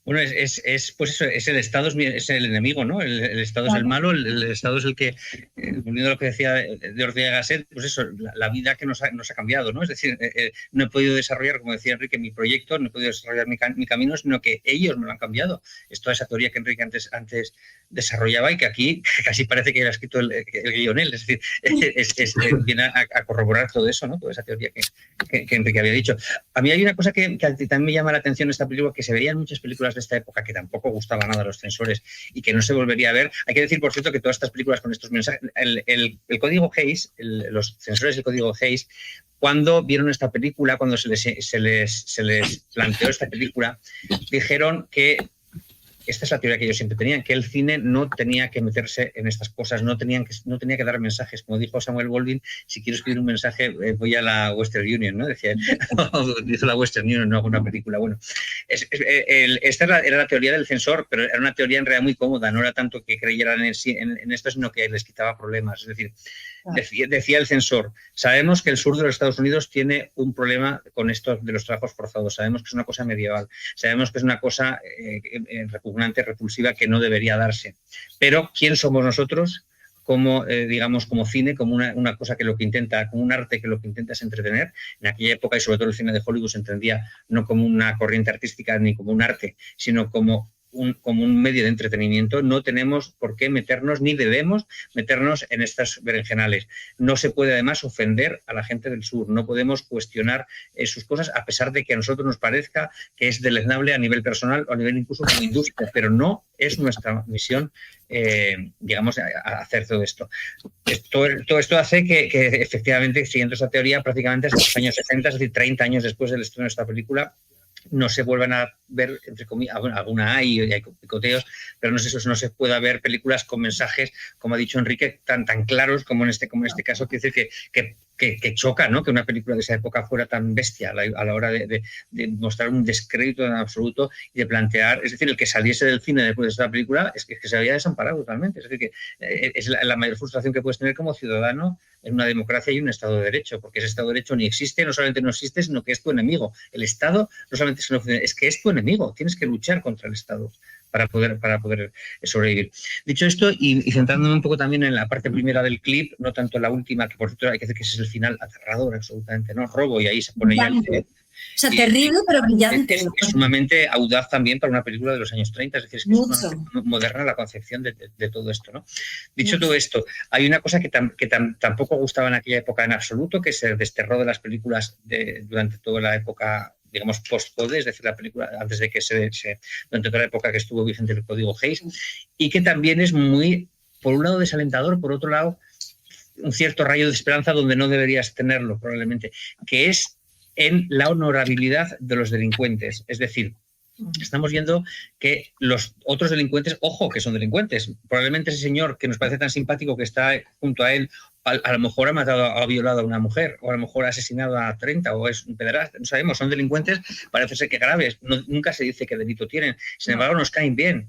Speaker 6: Bueno, pues eso, es el Estado, es el enemigo, ¿no? El Estado es el malo, el Estado es el que, volviendo a lo que decía de Ortega y Gasset, pues eso, la vida que nos ha cambiado, ¿no? Es decir, no he podido desarrollar, como decía Enrique, mi proyecto, no he podido desarrollar mi camino, sino que ellos me lo han cambiado. Es toda esa teoría que Enrique antes desarrollaba y que aquí casi parece que era escrito el guion él. Es decir, viene a corroborar todo eso, ¿no? Toda esa teoría que Enrique había dicho. A mí hay una cosa que también me llama la atención en esta película, que se veía en muchas películas de esta época que tampoco gustaba nada a los censores y que no se volvería a ver. Hay que decir, por cierto, que todas estas películas con estos mensajes, el código Hays, los censores del código Hays, cuando vieron esta película, cuando se les planteó esta película, dijeron que esta es la teoría que ellos siempre tenían, que el cine no tenía que meterse en estas cosas, no tenía que dar mensajes. Como dijo Samuel Goldwyn, si quiero escribir un mensaje voy a la Western Union, ¿no? Decía, hizo la Western Union, no hago una película. Bueno, esta era la teoría del censor, pero era una teoría en realidad muy cómoda, no era tanto que creyeran en esto, sino que les quitaba problemas. Es decir, decía el censor, sabemos que el sur de los Estados Unidos tiene un problema con esto de los trabajos forzados, sabemos que es una cosa medieval, sabemos que es una cosa repugnante, repulsiva, que no debería darse. Pero, ¿quién somos nosotros como, digamos, como cine, como una cosa que lo que intenta, como un arte que lo que intenta es entretener? En aquella época, y sobre todo el cine de Hollywood, se entendía no como una corriente artística ni como un arte, sino como un medio de entretenimiento. No tenemos por qué meternos, ni debemos meternos en estas berenjenales. No se puede además ofender a la gente del sur, no podemos cuestionar sus cosas, a pesar de que a nosotros nos parezca que es deleznable a nivel personal o a nivel incluso como industria, pero no es nuestra misión, digamos, hacer todo esto. Todo esto hace que efectivamente, siguiendo esa teoría, prácticamente hasta los años 60, es decir, 30 años después del estreno de esta película, no se vuelvan a ver, entre comillas, alguna hay picoteos, pero no se puede ver películas con mensajes, como ha dicho Enrique, tan claros como en este caso. Quiere decir que choca, ¿no?, que una película de esa época fuera tan bestia a la hora de mostrar un descrédito en absoluto y de plantear, es decir, el que saliese del cine después de esta película es que se había desamparado totalmente. Es decir, que es la mayor frustración que puedes tener como ciudadano en una democracia y un Estado de Derecho, porque ese Estado de Derecho ni existe, no solamente no existe, sino que es tu enemigo. El Estado no solamente es que es tu enemigo, tienes que luchar contra el Estado para poder sobrevivir. Dicho esto, y centrándome un poco también en la parte primera del clip, no tanto en la última, que por cierto hay que decir que ese es el final aterrador, absolutamente, ¿no? Robo, y ahí se pone ya el...
Speaker 2: O sea, terrible, pero brillante.
Speaker 6: Es sumamente audaz también para una película de los años 30, es decir, es que es moderna la concepción de todo esto, ¿no? Dicho todo esto, hay una cosa que tampoco gustaba en aquella época en absoluto, que se desterró de las películas durante toda la época, digamos, post-code, es decir, la película antes de que durante toda la época que estuvo vigente el código Hays, y que también es muy, por un lado, desalentador, por otro lado, un cierto rayo de esperanza donde no deberías tenerlo, probablemente, que es en la honorabilidad de los delincuentes. Es decir, estamos viendo que los otros delincuentes, ojo, que son delincuentes. Probablemente ese señor que nos parece tan simpático que está junto a él, a lo mejor ha violado a una mujer, o a lo mejor ha asesinado a 30, o es un pederasta, no sabemos, son delincuentes, parece ser que graves, nunca se dice qué delito tienen, sin embargo nos caen bien.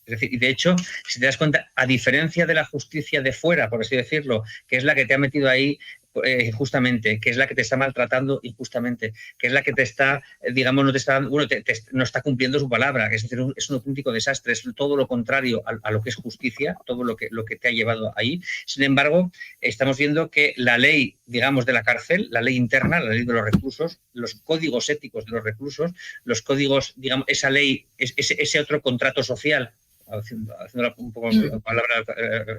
Speaker 6: Es decir, y de hecho, si te das cuenta, a diferencia de la justicia de fuera, por así decirlo, que es la que te ha metido ahí injustamente, que es la que te está maltratando injustamente, que es la que te está, digamos, no te está dando, bueno, no está cumpliendo su palabra, es decir, es un auténtico desastre, es todo lo contrario a lo que es justicia, todo lo que te ha llevado ahí. Sin embargo, estamos viendo que la ley, digamos, de la cárcel, la ley interna, la ley de los reclusos, los códigos éticos de los reclusos, los códigos, digamos, esa ley, ese otro contrato social, haciendo un poco palabra,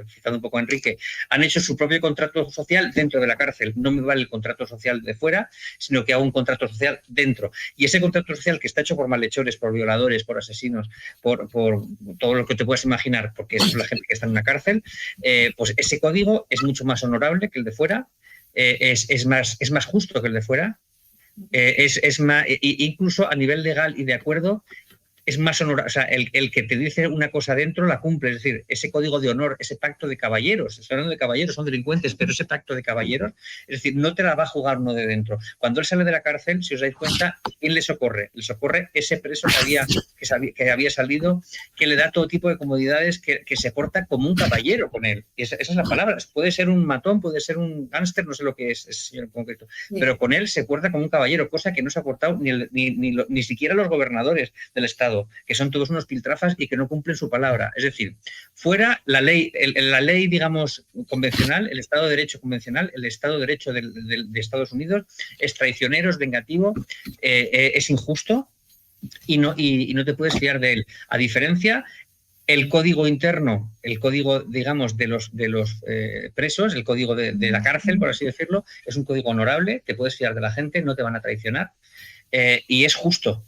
Speaker 6: citando un poco a Enrique, han hecho su propio contrato social dentro de la cárcel. No me vale el contrato social de fuera, sino que hago un contrato social dentro. Y ese contrato social que está hecho por malhechores, por violadores, por asesinos, por todo lo que te puedas imaginar, porque es la gente que está en una cárcel, pues ese código es mucho más honorable que el de fuera, es más justo que el de fuera, es más, incluso a nivel legal y de acuerdo, es más honorable, o sea, el que te dice una cosa dentro la cumple, es decir, ese código de honor, ese pacto de caballeros, estoy hablando de caballeros, son delincuentes, pero ese pacto de caballeros, es decir, no te la va a jugar uno de dentro. Cuando él sale de la cárcel, si os dais cuenta, ¿quién le socorre? Le socorre ese preso que había salido, que le da todo tipo de comodidades, que se porta como un caballero con él. Y esa es la palabra. Puede ser un matón, puede ser un gángster, no sé lo que es ese señor en concreto, pero con él se porta como un caballero, cosa que no se ha portado ni siquiera los gobernadores del Estado. Estado, que son todos unos piltrafas y que no cumplen su palabra. Es decir, fuera la ley, digamos, convencional, el Estado de Derecho convencional, el Estado de Derecho de Estados Unidos es traicionero, es vengativo, es injusto y no te puedes fiar de él. A diferencia, el código interno, el código, digamos, de los presos, el código de la cárcel, por así decirlo, es un código honorable, te puedes fiar de la gente, no te van a traicionar y es justo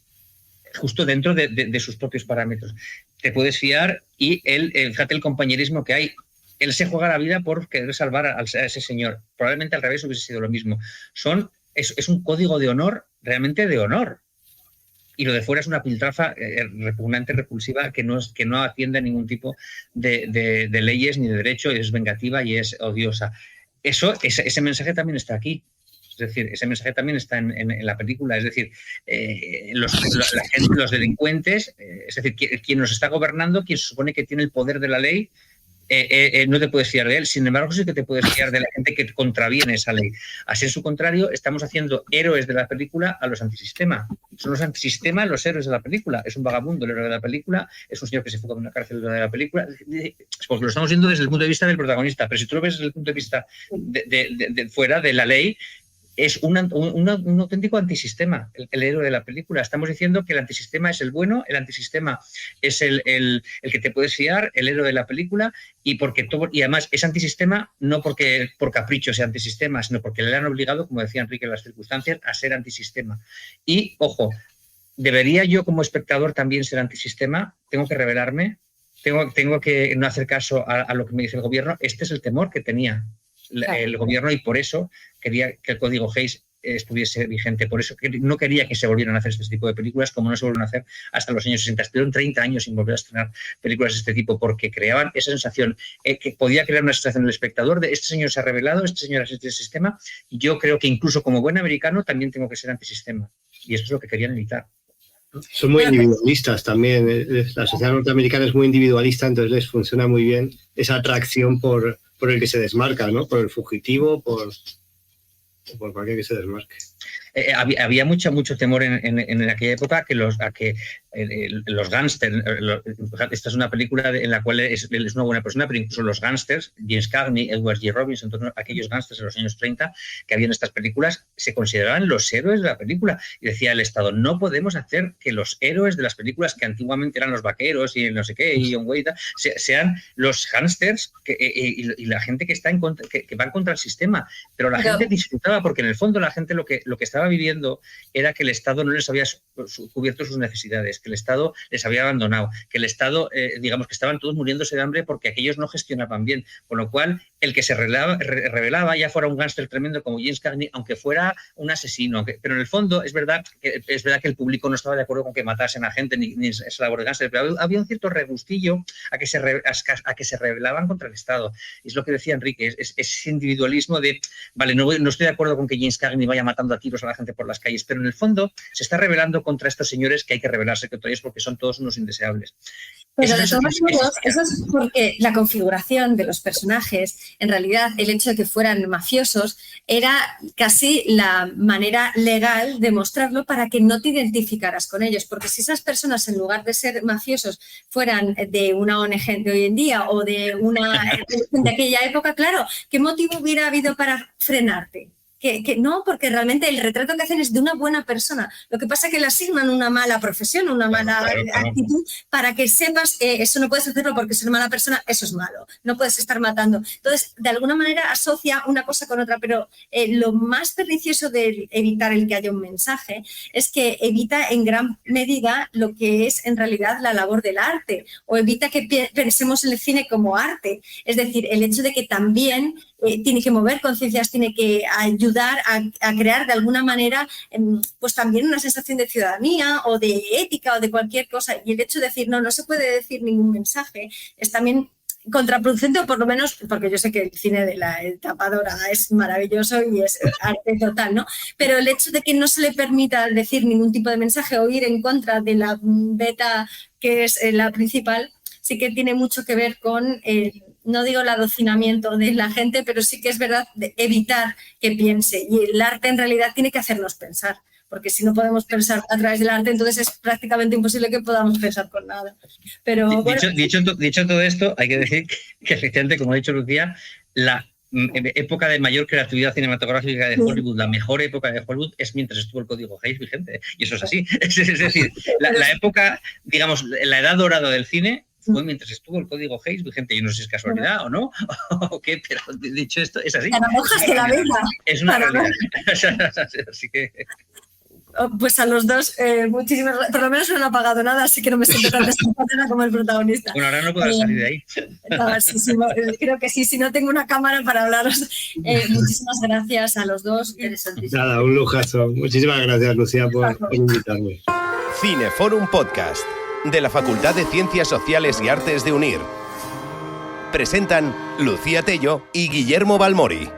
Speaker 6: dentro de sus propios parámetros. Te puedes fiar y fíjate el compañerismo que hay. Él se juega la vida por querer salvar a ese señor. Probablemente al revés hubiese sido lo mismo. Es un código de honor, realmente de honor. Y lo de fuera es una piltrafa repugnante, repulsiva, que no atiende a ningún tipo de leyes ni de derecho, y es vengativa y es odiosa. Ese mensaje también está aquí. Es decir, ese mensaje también está en la película. Es decir, los delincuentes, es decir, quien nos está gobernando, quien se supone que tiene el poder de la ley, no te puedes fiar de él. Sin embargo, sí que te puedes fiar de la gente que contraviene esa ley. Así, en su contrario, estamos haciendo héroes de la película a los antisistema. Son los antisistema los héroes de la película. Es un vagabundo el héroe de la película, es un señor que se fuga en una cárcel de la película. Porque lo estamos viendo desde el punto de vista del protagonista, pero si tú lo ves desde el punto de vista de fuera de la ley, es un auténtico antisistema, el héroe de la película. Estamos diciendo que el antisistema es el bueno, el antisistema es el que te puedes fiar, el héroe de la película, y además es antisistema no porque por capricho sea antisistema, sino porque le han obligado, como decía Enrique, en las circunstancias, a ser antisistema. Y, ojo, ¿debería yo como espectador también ser antisistema? ¿Tengo que rebelarme? ¿Tengo que no hacer caso a lo que me dice el gobierno? Este es el temor que tenía el gobierno, y por eso quería que el código Hays estuviese vigente. Por eso no quería que se volvieran a hacer este tipo de películas, como no se volvieron a hacer hasta los años 60. Estuvieron 30 años sin volver a estrenar películas de este tipo, porque creaban esa sensación, que podía crear una sensación en el espectador de este señor se ha rebelado, este señor es antisistema, y yo creo que incluso como buen americano también tengo que ser antisistema. Y eso es lo que querían evitar.
Speaker 3: Son muy individualistas también. La sociedad norteamericana es muy individualista, entonces les funciona muy bien esa atracción por el que se desmarca, ¿no? Por el fugitivo, por cualquier que se desmarque.
Speaker 6: Había mucho temor en aquella época que los gángsters, esta es una película en la cual es una buena persona, pero incluso los gángsters, James Cagney, Edward G. Robinson, todos aquellos gángsters en los años 30 que habían estas películas, se consideraban los héroes de la película. Y decía el Estado, no podemos hacer que los héroes de las películas, que antiguamente eran los vaqueros y no sé qué, y John Wayne, sean los gángsters y la gente que va en contra del sistema. Pero la gente disfrutaba, porque en el fondo la gente lo que estaba viviendo era que el Estado no les había cubierto sus necesidades, que el Estado les había abandonado, que el Estado, digamos que estaban todos muriéndose de hambre porque aquellos no gestionaban bien, con lo cual el que se rebelaba, ya fuera un gángster tremendo como James Cagney, aunque fuera un asesino, pero en el fondo es verdad que el público no estaba de acuerdo con que matasen a gente ni esa labor de gángster, pero había un cierto regustillo a que se rebelaban contra el Estado. Y es lo que decía Enrique, es individualismo de, vale, no estoy de acuerdo con que James Cagney vaya matando a tiros a la gente por las calles, pero en el fondo se está rebelando contra estos señores que hay que rebelarse contra ellos porque son todos unos indeseables.
Speaker 2: Pero de todos modos, eso es porque la configuración de los personajes, en realidad el hecho de que fueran mafiosos, era casi la manera legal de mostrarlo para que no te identificaras con ellos. Porque si esas personas, en lugar de ser mafiosos, fueran de una ONG de hoy en día o de aquella época, claro, ¿qué motivo hubiera habido para frenarte? Que no, porque realmente el retrato que hacen es de una buena persona. Lo que pasa es que le asignan una mala profesión, una mala actitud, para que sepas eso no puedes hacerlo porque ser mala persona, eso es malo, no puedes estar matando. Entonces, de alguna manera asocia una cosa con otra, pero lo más pernicioso de evitar el que haya un mensaje es que evita en gran medida lo que es en realidad la labor del arte, o evita que pensemos en el cine como arte. Es decir, el hecho de que también tiene que mover conciencias, tiene que ayudar a crear de alguna manera pues también una sensación de ciudadanía o de ética o de cualquier cosa. Y el hecho de decir no se puede decir ningún mensaje es también contraproducente, o por lo menos, porque yo sé que el cine de la tapadora es maravilloso y es arte total, ¿no? Pero el hecho de que no se le permita decir ningún tipo de mensaje o ir en contra de la beta que es la principal, sí que tiene mucho que ver con no digo el adocinamiento de la gente, pero sí que es verdad de evitar que piense. Y el arte en realidad tiene que hacernos pensar, porque si no podemos pensar a través del arte, entonces es prácticamente imposible que podamos pensar con nada. Pero,
Speaker 6: dicho todo esto, hay que decir que efectivamente, como ha dicho Lucía, la época de mayor creatividad cinematográfica de Hollywood, la mejor época de Hollywood es mientras estuvo el Código Hays vigente, y eso es así. Es decir, la época, digamos, la edad dorada del cine fue mientras estuvo el Código Hays vigente. Yo no sé si es casualidad o no, o qué, pero dicho esto, es así.
Speaker 2: Paradojas de la vida.
Speaker 6: Es una realidad. Así que...
Speaker 2: Pues a los dos, muchísimas gracias. Por lo menos no han apagado nada, así que no me siento tan desconcertada como el protagonista.
Speaker 6: Bueno, ahora no podrás salir de ahí.
Speaker 2: No, sí, creo que sí, si no tengo una cámara para hablaros. Muchísimas gracias a los dos.
Speaker 3: Nada, un lujazo. Muchísimas gracias, Lucía, por invitarme.
Speaker 1: Cineforum Podcast, de la Facultad de Ciencias Sociales y Artes de UNIR. Presentan Lucía Tello y Guillermo Balmori.